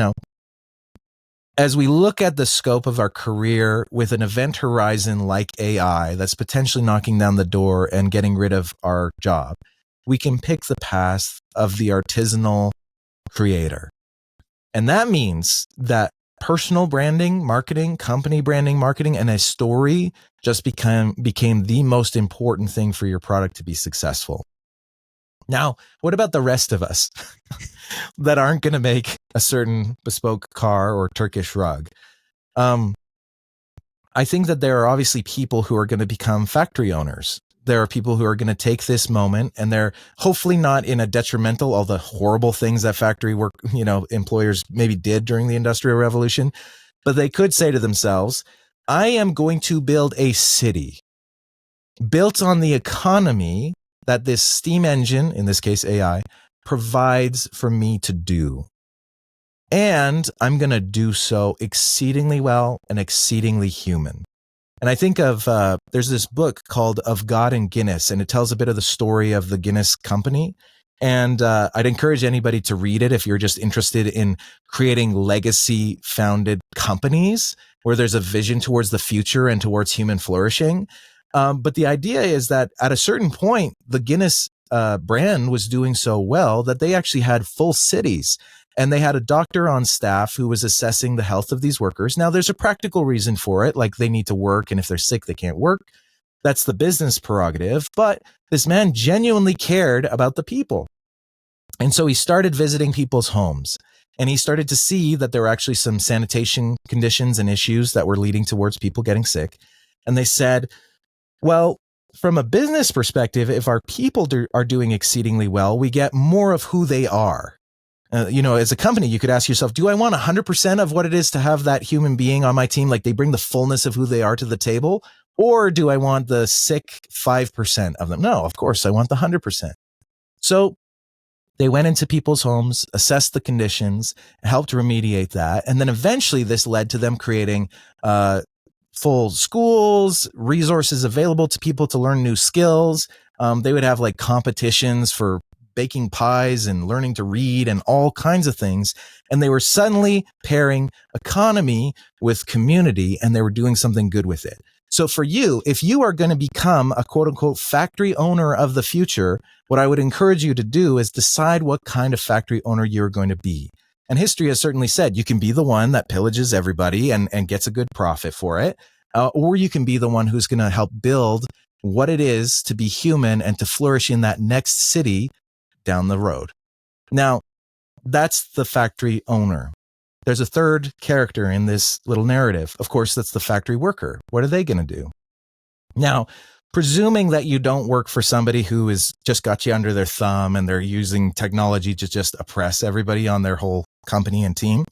as we look at the scope of our career with an event horizon like AI that's potentially knocking down the door and getting rid of our job, we can pick the path of the artisanal creator. And that means that personal branding, marketing, company branding, marketing, and a story just became the most important thing for your product to be successful. Now, what about the rest of us that aren't going to make a certain bespoke car or Turkish rug? I think that there are obviously people who are going to become factory owners. There are people who are going to take this moment and they're hopefully not in a detrimental, all the horrible things that factory work, employers maybe did during the Industrial Revolution, but they could say to themselves, I am going to build a city built on the economy that this steam engine, in this case AI, provides for me to do. And I'm going to do so exceedingly well and exceedingly human. And I think of, there's this book called Of God and Guinness, and it tells a bit of the story of the Guinness company. And I'd encourage anybody to read it if you're just interested in creating legacy founded companies where there's a vision towards the future and towards human flourishing. But the idea is that at a certain point, the Guinness brand was doing so well that they actually had full cities. And they had a doctor on staff who was assessing the health of these workers. Now, there's a practical reason for it, like they need to work, and if they're sick, they can't work. That's the business prerogative. But this man genuinely cared about the people. And so he started visiting people's homes. And he started to see that there were actually some sanitation conditions and issues that were leading towards people getting sick. And they said, well, from a business perspective, if our people are doing exceedingly well, we get more of who they are. As a company, you could ask yourself, do I want 100% of what it is to have that human being on my team? Like they bring the fullness of who they are to the table? Or do I want the sick 5% of them? No, of course, I want the 100%. So they went into people's homes, assessed the conditions, helped remediate that. And then eventually this led to them creating full schools, resources available to people to learn new skills. They would have like competitions for baking pies and learning to read and all kinds of things. And they were suddenly pairing economy with community, and they were doing something good with it. So for you, if you are going to become a quote unquote factory owner of the future, what I would encourage you to do is decide what kind of factory owner you're going to be. And history has certainly said you can be the one that pillages everybody and gets a good profit for it. Or you can be the one who's going to help build what it is to be human and to flourish in that next city down the road. Now, that's the factory owner. There's a third character in this little narrative. Of course, that's the factory worker. What are they going to do? Now, presuming that you don't work for somebody who has just got you under their thumb and they're using technology to just oppress everybody on their whole company and team,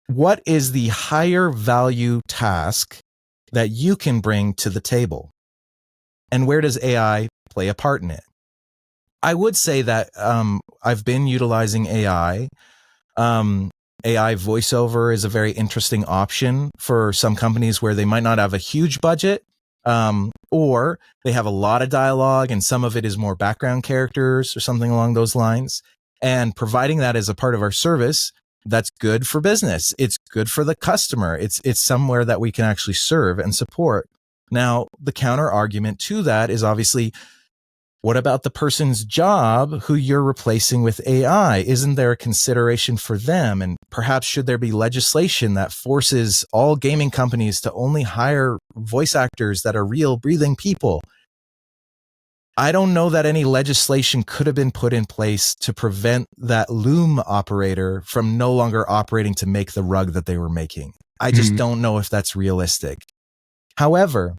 what is the higher value task that you can bring to the table? And where does AI play a part in it? I would say that I've been utilizing AI. AI voiceover is a very interesting option for some companies where they might not have a huge budget, or they have a lot of dialogue and some of it is more background characters or something along those lines. And providing that as a part of our service, that's good for business. It's good for the customer. It's somewhere that we can actually serve and support. Now, the counter argument to that is obviously, what about the person's job who you're replacing with AI? Isn't there a consideration for them? And perhaps should there be legislation that forces all gaming companies to only hire voice actors that are real, breathing people? I don't know that any legislation could have been put in place to prevent that loom operator from no longer operating to make the rug that they were making. I just don't know if that's realistic. However,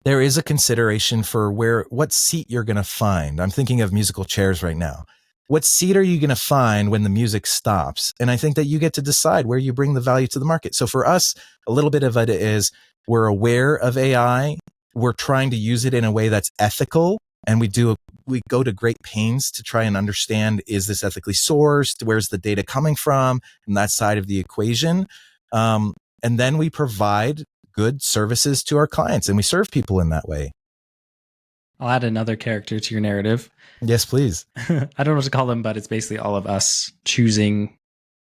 there is a consideration for what seat you're going to find. I'm thinking of musical chairs right now. What seat are you going to find when the music stops? And I think that you get to decide where you bring the value to the market. So for us, a little bit of it is we're aware of AI. We're trying to use it in a way that's ethical. And we go to great pains to try and understand, is this ethically sourced? Where's the data coming from? And that side of the equation. And then we provide good services to our clients, and we serve people in that way. I'll add another character to your narrative. Yes, please. I don't know what to call them, but it's basically all of us choosing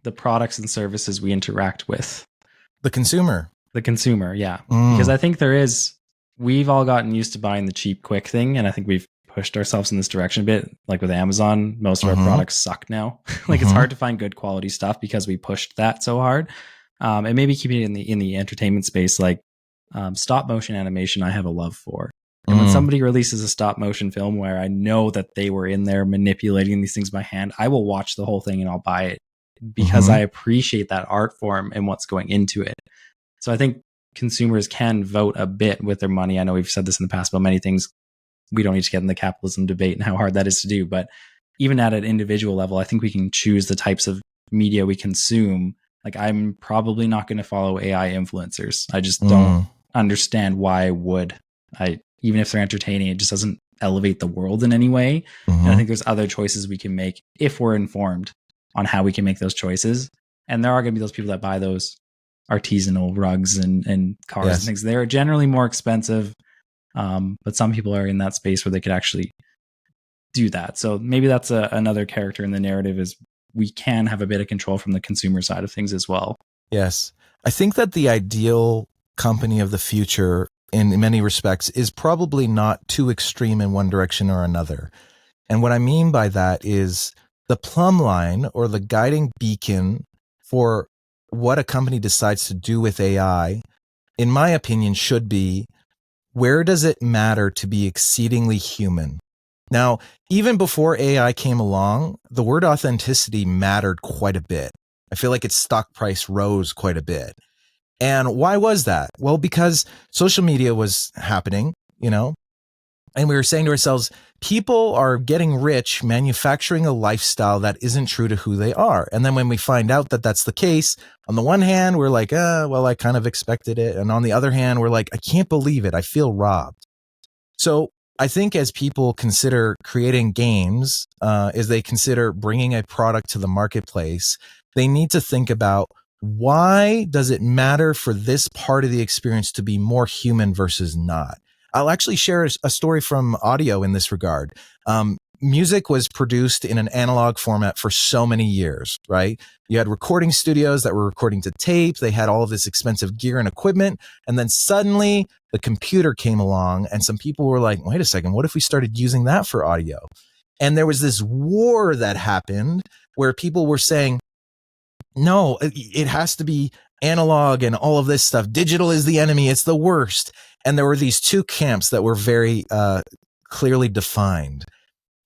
the products and services we interact with. The consumer. The consumer, yeah. Because I think we've all gotten used to buying the cheap, quick thing, and I think we've pushed ourselves in this direction a bit. Like with Amazon, most of our products suck now. Like it's hard to find good quality stuff because we pushed that so hard. And maybe keeping it in the entertainment space, like stop motion animation, I have a love for. And when somebody releases a stop motion film where I know that they were in there manipulating these things by hand, I will watch the whole thing and I'll buy it because I appreciate that art form and what's going into it. So I think consumers can vote a bit with their money. I know we've said this in the past about many things. We don't need to get in the capitalism debate and how hard that is to do. But even at an individual level, I think we can choose the types of media we consume Like, I'm probably not going to follow AI influencers. I just don't Mm, understand why I would. Even if they're entertaining, it just doesn't elevate the world in any way. And I hmm. think there's other choices we can make if we're informed on how we can make those choices. And there are going to be those people that buy those artisanal rugs and cars and Yes. things. They're generally more expensive, but some people are in that space where they could actually do that. So maybe that's another character in the narrative, is we can have a bit of control from the consumer side of things as well. Yes. I think that the ideal company of the future in many respects is probably not too extreme in one direction or another. And what I mean by that is the plumb line or the guiding beacon for what a company decides to do with AI, in my opinion, should be, where does it matter to be exceedingly human? Now, even before AI came along, the word authenticity mattered quite a bit. I feel like its stock price rose quite a bit. And why was that? Well, because social media was happening, and we were saying to ourselves, people are getting rich manufacturing a lifestyle that isn't true to who they are. And then when we find out that that's the case, on the one hand, we're like, well, I kind of expected it. And on the other hand, we're like, I can't believe it. I feel robbed. So I think as people consider creating games, as they consider bringing a product to the marketplace, they need to think about, why does it matter for this part of the experience to be more human versus not? I'll actually share a story from audio in this regard. Music was produced in an analog format for so many years, right? You had recording studios that were recording to tape. They had all of this expensive gear and equipment. And then suddenly the computer came along and some people were like, wait a second, what if we started using that for audio? And there was this war that happened where people were saying, no, it has to be analog and all of this stuff. Digital is the enemy. It's the worst. And there were these two camps that were very clearly defined.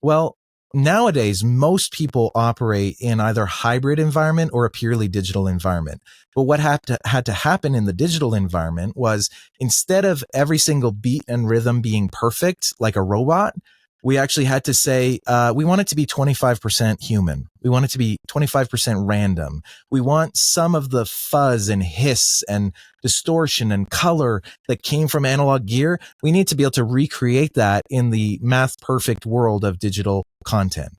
Well, nowadays, most people operate in either hybrid environment or a purely digital environment. But what had to happen in the digital environment was, instead of every single beat and rhythm being perfect like a robot, we actually had to say, we want it to be 25% human. We want it to be 25% random. We want some of the fuzz and hiss and distortion and color that came from analog gear. We need to be able to recreate that in the math perfect world of digital content.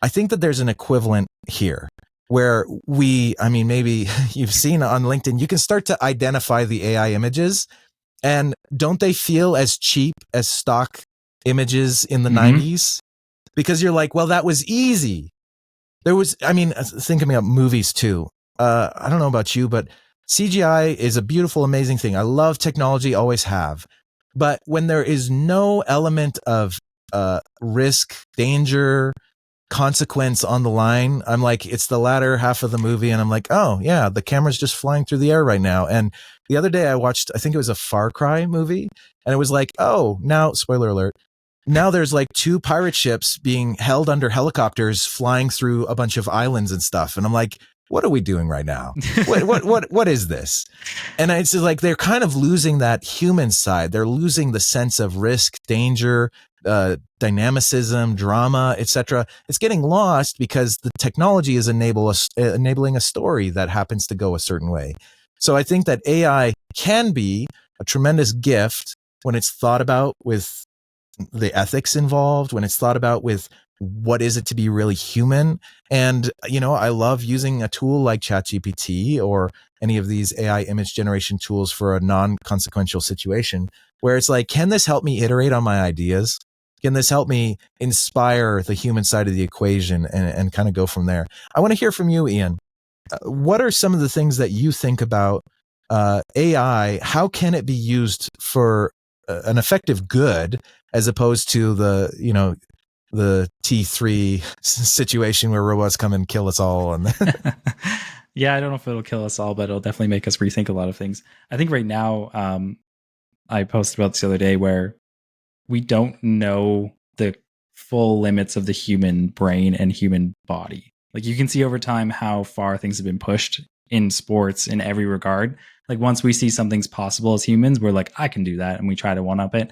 I think that there's an equivalent here where maybe you've seen on LinkedIn, you can start to identify the AI images, and don't they feel as cheap as stock images in the 90s? Because you're like, well, that was easy. Thinking about movies too. I don't know about you, but CGI is a beautiful, amazing thing. I love technology, always have. But when there is no element of risk, danger, consequence on the line, I'm like, it's the latter half of the movie, and I'm like, oh yeah, the camera's just flying through the air right now. And the other day I watched, I think it was a Far Cry movie, and it was like, oh, now, spoiler alert, now there's like two pirate ships being held under helicopters flying through a bunch of islands and stuff. And I'm like, what are we doing right now? What is this? And it's like, they're kind of losing that human side. They're losing the sense of risk, danger, dynamicism, drama, etc. It's getting lost because the technology is enabling a story that happens to go a certain way. So I think that AI can be a tremendous gift when it's thought about with the ethics involved, when it's thought about with what is it to be really human. And, I love using a tool like ChatGPT or any of these AI image generation tools for a non-consequential situation where it's like, can this help me iterate on my ideas? Can this help me inspire the human side of the equation and kind of go from there? I want to hear from you, Ian. What are some of the things that you think about AI? How can it be used for an effective good, as opposed to the T3 situation where robots come and kill us all? And Yeah, I don't know if it'll kill us all, but it'll definitely make us rethink a lot of things. I think right now, I posted about this the other day, where we don't know the full limits of the human brain and human body. Like, you can see over time how far things have been pushed in sports in every regard. Like, once we see something's possible as humans, we're like, I can do that, and we try to one up it.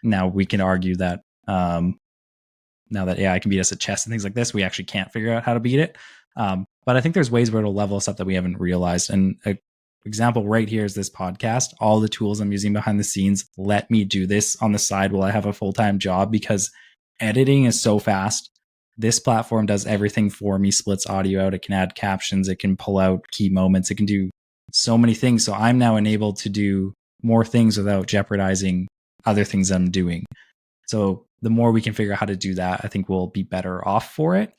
Now we can argue that now that AI can beat us at chess and things like this, we actually can't figure out how to beat it. But I think there's ways where it'll level us up that we haven't realized. And an example right here is this podcast. All the tools I'm using behind the scenes let me do this on the side while I have a full-time job, because editing is so fast. This platform does everything for me, splits audio out. It can add captions. It can pull out key moments. It can do so many things. So I'm now enabled to do more things without jeopardizing other things I'm doing. So the more we can figure out how to do that, I think we'll be better off for it.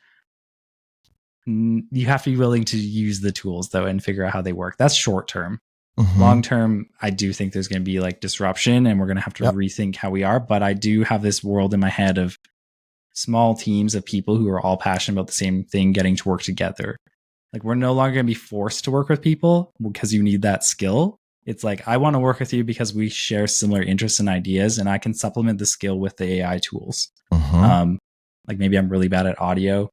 You have to be willing to use the tools though and figure out how they work. That's short term. Long term, I do think there's going to be like disruption and we're going to have to rethink how we are. But I do have this world in my head of small teams of people who are all passionate about the same thing getting to work together. Like, we're no longer going to be forced to work with people because you need that skill. It's like, I want to work with you because we share similar interests and ideas, and I can supplement the skill with the AI tools. Like, maybe I'm really bad at audio.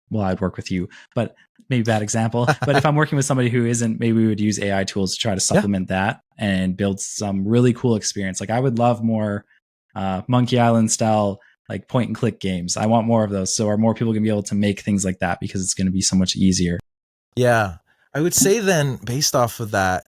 Well, I'd work with you, but maybe bad example. But if I'm working with somebody who isn't, maybe we would use AI tools to try to supplement that and build some really cool experience. Like, I would love more Monkey Island style, like point and click games. I want more of those. So are more people going to be able to make things like that because it's going to be so much easier. Yeah. I would say then, based off of that,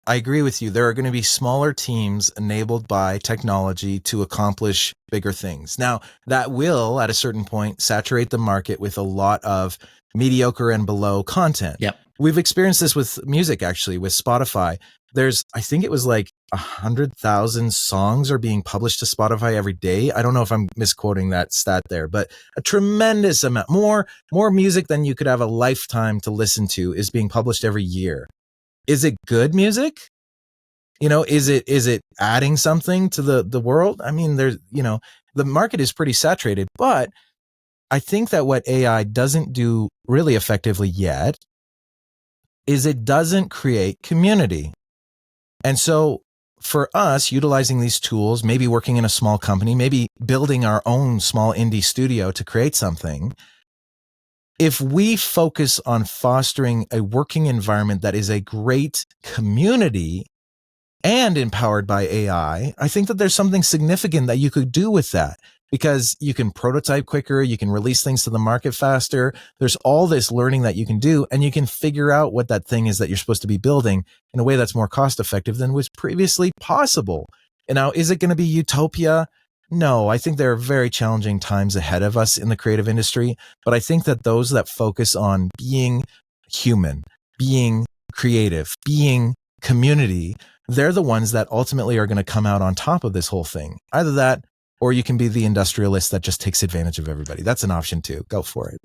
I agree with you. There are going to be smaller teams enabled by technology to accomplish bigger things. Now, that will, at a certain point, saturate the market with a lot of mediocre and below content. Yep. We've experienced this with music, actually, with Spotify. I think it was like 100,000 songs are being published to Spotify every day. I don't know if I'm misquoting that stat there, but a tremendous amount, more music than you could have a lifetime to listen to is being published every year. Is it good music? Is it adding something to the world? I mean, the market is pretty saturated, but I think that what AI doesn't do really effectively yet is it doesn't create community. And so for us, utilizing these tools, maybe working in a small company, maybe building our own small indie studio to create something, if we focus on fostering a working environment that is a great community and empowered by AI, I think that there's something significant that you could do with that, because you can prototype quicker, you can release things to the market faster. There's all this learning that you can do, and you can figure out what that thing is that you're supposed to be building in a way that's more cost effective than was previously possible. And now, is it going to be utopia? No, I think there are very challenging times ahead of us in the creative industry, but I think that those that focus on being human, being creative, being community, they're the ones that ultimately are going to come out on top of this whole thing. Either that, or you can be the industrialist that just takes advantage of everybody. That's an option too. Go for it.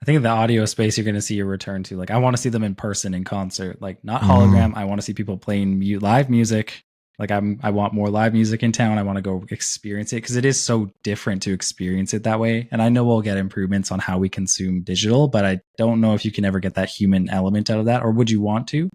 I think in the audio space, you're going to see a return to, like, I want to see them in person in concert, like not hologram. I want to see people playing live music. Like, I want more live music in town. I want to go experience it because it is so different to experience it that way. And I know we'll get improvements on how we consume digital, but I don't know if you can ever get that human element out of that, or would you want to?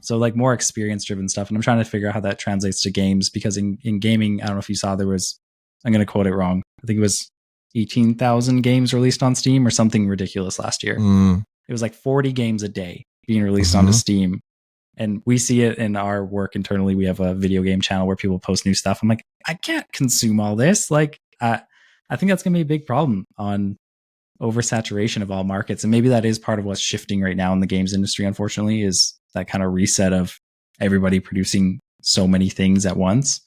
So like more experience driven stuff. And I'm trying to figure out how that translates to games, because in gaming, I don't know if you saw, there was, I'm going to quote it wrong, I think it was 18,000 games released on Steam or something ridiculous last year. It was like 40 games a day being released onto Steam. And we see it in our work internally. We have a video game channel where people post new stuff. I'm like, I can't consume all this. Like, I think that's going to be a big problem on oversaturation of all markets. And maybe that is part of what's shifting right now in the games industry, unfortunately, is that kind of reset of everybody producing so many things at once.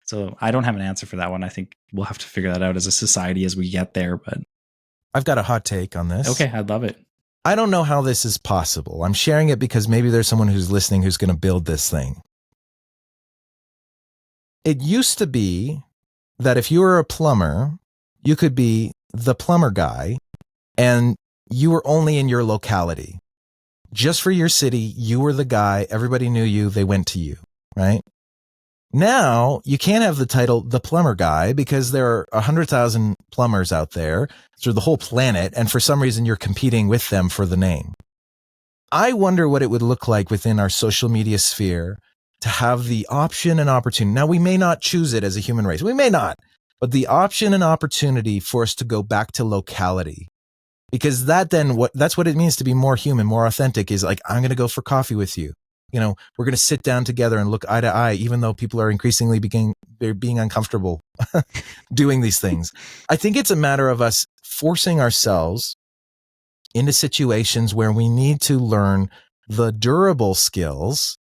So I don't have an answer for that one. I think we'll have to figure that out as a society as we get there. But I've got a hot take on this. Okay, I'd love it. I don't know how this is possible. I'm sharing it because maybe there's someone who's listening who's going to build this thing. It used to be that if you were a plumber, you could be the plumber guy and you were only in your locality. Just for your city, you were the guy. Everybody knew you. They went to you, right? Now, you can't have the title the plumber guy because there are 100,000 plumbers out there through the whole planet, and for some reason you're competing with them for the name. I wonder what it would look like within our social media sphere to have the option and opportunity. Now, we may not choose it as a human race. We may not, but the option and opportunity for us to go back to locality. Because that's what it means to be more human, more authentic, is like, I'm going to go for coffee with you. We're going to sit down together and look eye to eye, even though people are increasingly being uncomfortable doing these things. I think it's a matter of us forcing ourselves into situations where we need to learn the durable skills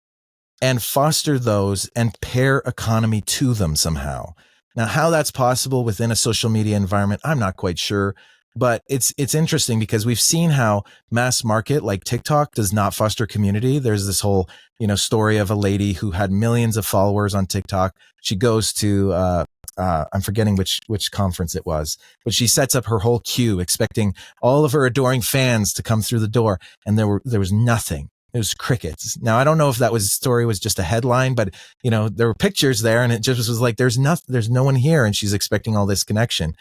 and foster those and pair economy to them somehow. Now, how that's possible within a social media environment, I'm not quite sure, but it's interesting because we've seen how mass market like TikTok does not foster community. There's this whole, story of a lady who had millions of followers on TikTok. She goes to, I'm forgetting which conference it was, but she sets up her whole queue expecting all of her adoring fans to come through the door. And there was nothing. It was crickets. Now, I don't know if that story was just a headline, but there were pictures there and it just was like, there's no one here. And she's expecting all this connection.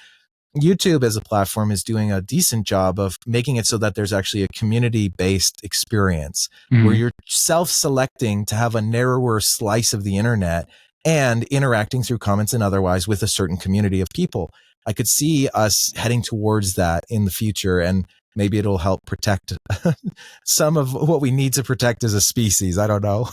YouTube as a platform is doing a decent job of making it so that there's actually a community-based experience where you're self-selecting to have a narrower slice of the internet and interacting through comments and otherwise with a certain community of people. I could see us heading towards that in the future, and maybe it'll help protect some of what we need to protect as a species. I don't know.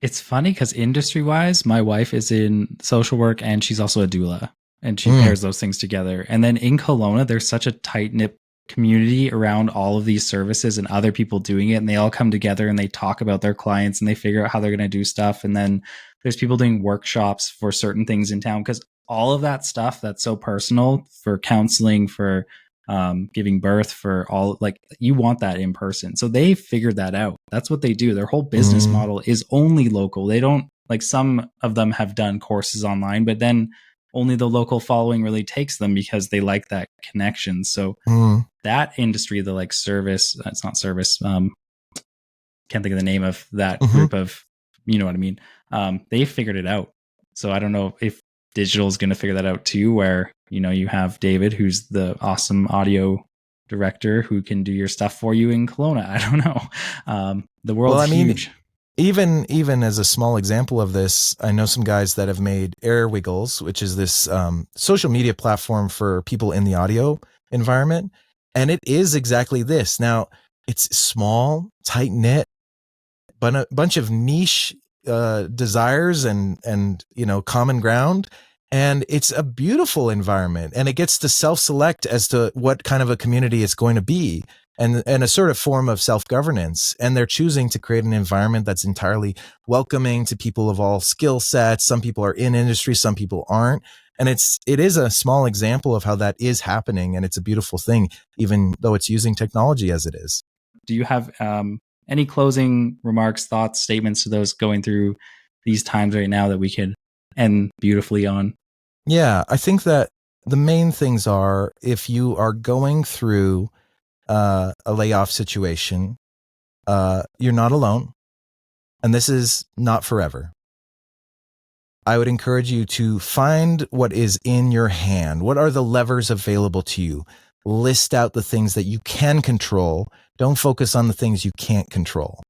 It's funny because industry-wise, my wife is in social work and she's also a doula. And she pairs those things together. And then in Kelowna, there's such a tight-knit community around all of these services and other people doing it. And they all come together and they talk about their clients and they figure out how they're going to do stuff. And then there's people doing workshops for certain things in town, because all of that stuff that's so personal, for counseling, for giving birth, for all, like, you want that in person. So they figured that out. That's what they do. Their whole business model is only local. They don't, like, some of them have done courses online, but then only the local following really takes them because they like that connection. So that industry, the like service, it's not service. Can't think of the name of that group of, you know what I mean? They figured it out. So I don't know if digital is going to figure that out too, where, you have David, who's the awesome audio director who can do your stuff for you in Kelowna. I don't know. The world's huge. Even as a small example of this, I know some guys that have made Air Wiggles, which is this social media platform for people in the audio environment. And it is exactly this. Now, it's small, tight-knit, but a bunch of niche desires and common ground. And it's a beautiful environment. And it gets to self-select as to what kind of a community it's going to be. And a sort of form of self-governance. And they're choosing to create an environment that's entirely welcoming to people of all skill sets. Some people are in industry, some people aren't. And it is a small example of how that is happening. And it's a beautiful thing, even though it's using technology as it is. Do you have any closing remarks, thoughts, statements to those going through these times right now that we could end beautifully on? Yeah, I think that the main things are, if you are going through a layoff situation, you're not alone, and this is not forever. I would encourage you to find what is in your hand. What are the levers available to you? List out the things that you can control. Don't focus on the things you can't control.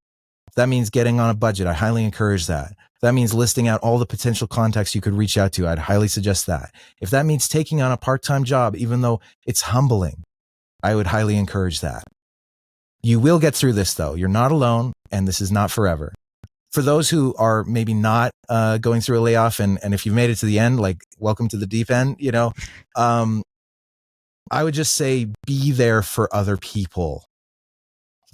If that means getting on a budget, I highly encourage that. If that means listing out all the potential contacts you could reach out to, I'd highly suggest that. If that means taking on a part-time job, even though it's humbling, I would highly encourage that. You will get through this, though. You're not alone, and this is not forever. For those who are maybe not going through a layoff, and if you've made it to the end, like, welcome to the deep end, I would just say be there for other people.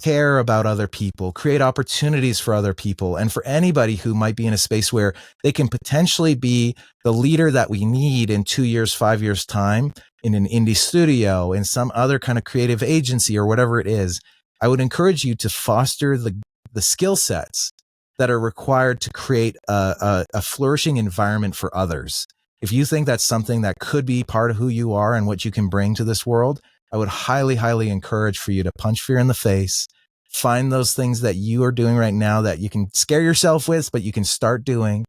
Care about other people, create opportunities for other people, and for anybody who might be in a space where they can potentially be the leader that we need in 2 years, 5 years time, in an indie studio, in some other kind of creative agency or whatever it is. I would encourage you to foster the skill sets that are required to create a flourishing environment for others. If you think that's something that could be part of who you are and what you can bring to this world, I would highly, highly encourage for you to punch fear in the face, find those things that you are doing right now that you can scare yourself with, but you can start doing,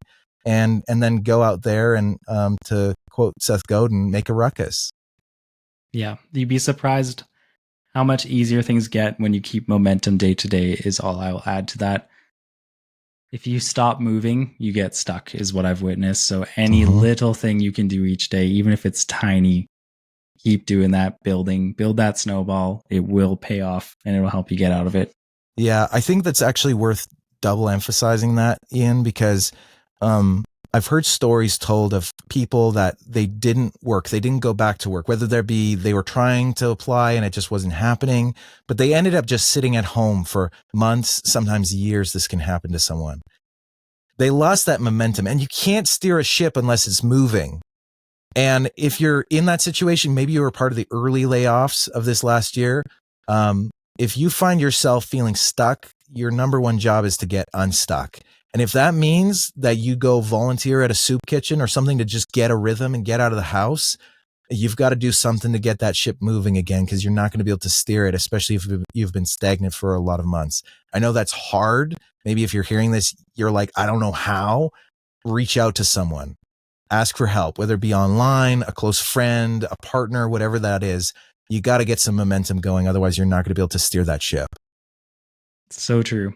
and then go out there and, to quote Seth Godin, make a ruckus. Yeah, you'd be surprised how much easier things get when you keep momentum day to day, is all I will add to that. If you stop moving, you get stuck, is what I've witnessed. So any little thing you can do each day, even if it's tiny, keep doing that, build that snowball. It will pay off and it will help you get out of it. Yeah, I think that's actually worth double emphasizing that, Ian, because I've heard stories told of people that they didn't work. They didn't go back to work, whether there be they were trying to apply and it just wasn't happening, but they ended up just sitting at home for months, sometimes years. This can happen to someone. They lost that momentum, and you can't steer a ship unless it's moving. And if you're in that situation, maybe you were part of the early layoffs of this last year. If you find yourself feeling stuck, your number one job is to get unstuck. And if that means that you go volunteer at a soup kitchen or something to just get a rhythm and get out of the house, you've got to do something to get that ship moving again, because you're not going to be able to steer it, especially if you've been stagnant for a lot of months. I know that's hard. Maybe if you're hearing this, you're like, I don't know how. Reach out to someone. Ask for help, whether it be online, a close friend, a partner, whatever that is. You got to get some momentum going. Otherwise, you're not going to be able to steer that ship. So true.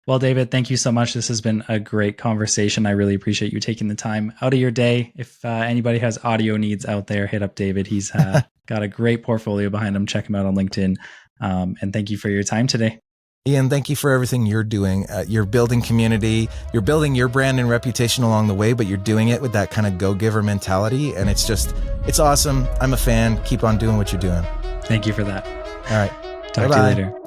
Well, David, thank you so much. This has been a great conversation. I really appreciate you taking the time out of your day. If anybody has audio needs out there, hit up David. He's got a great portfolio behind him. Check him out on LinkedIn. And thank you for your time today. Ian, thank you for everything you're doing. You're building community. You're building your brand and reputation along the way, but you're doing it with that kind of go-giver mentality. And it's awesome. I'm a fan. Keep on doing what you're doing. Thank you for that. All right. Talk to you later.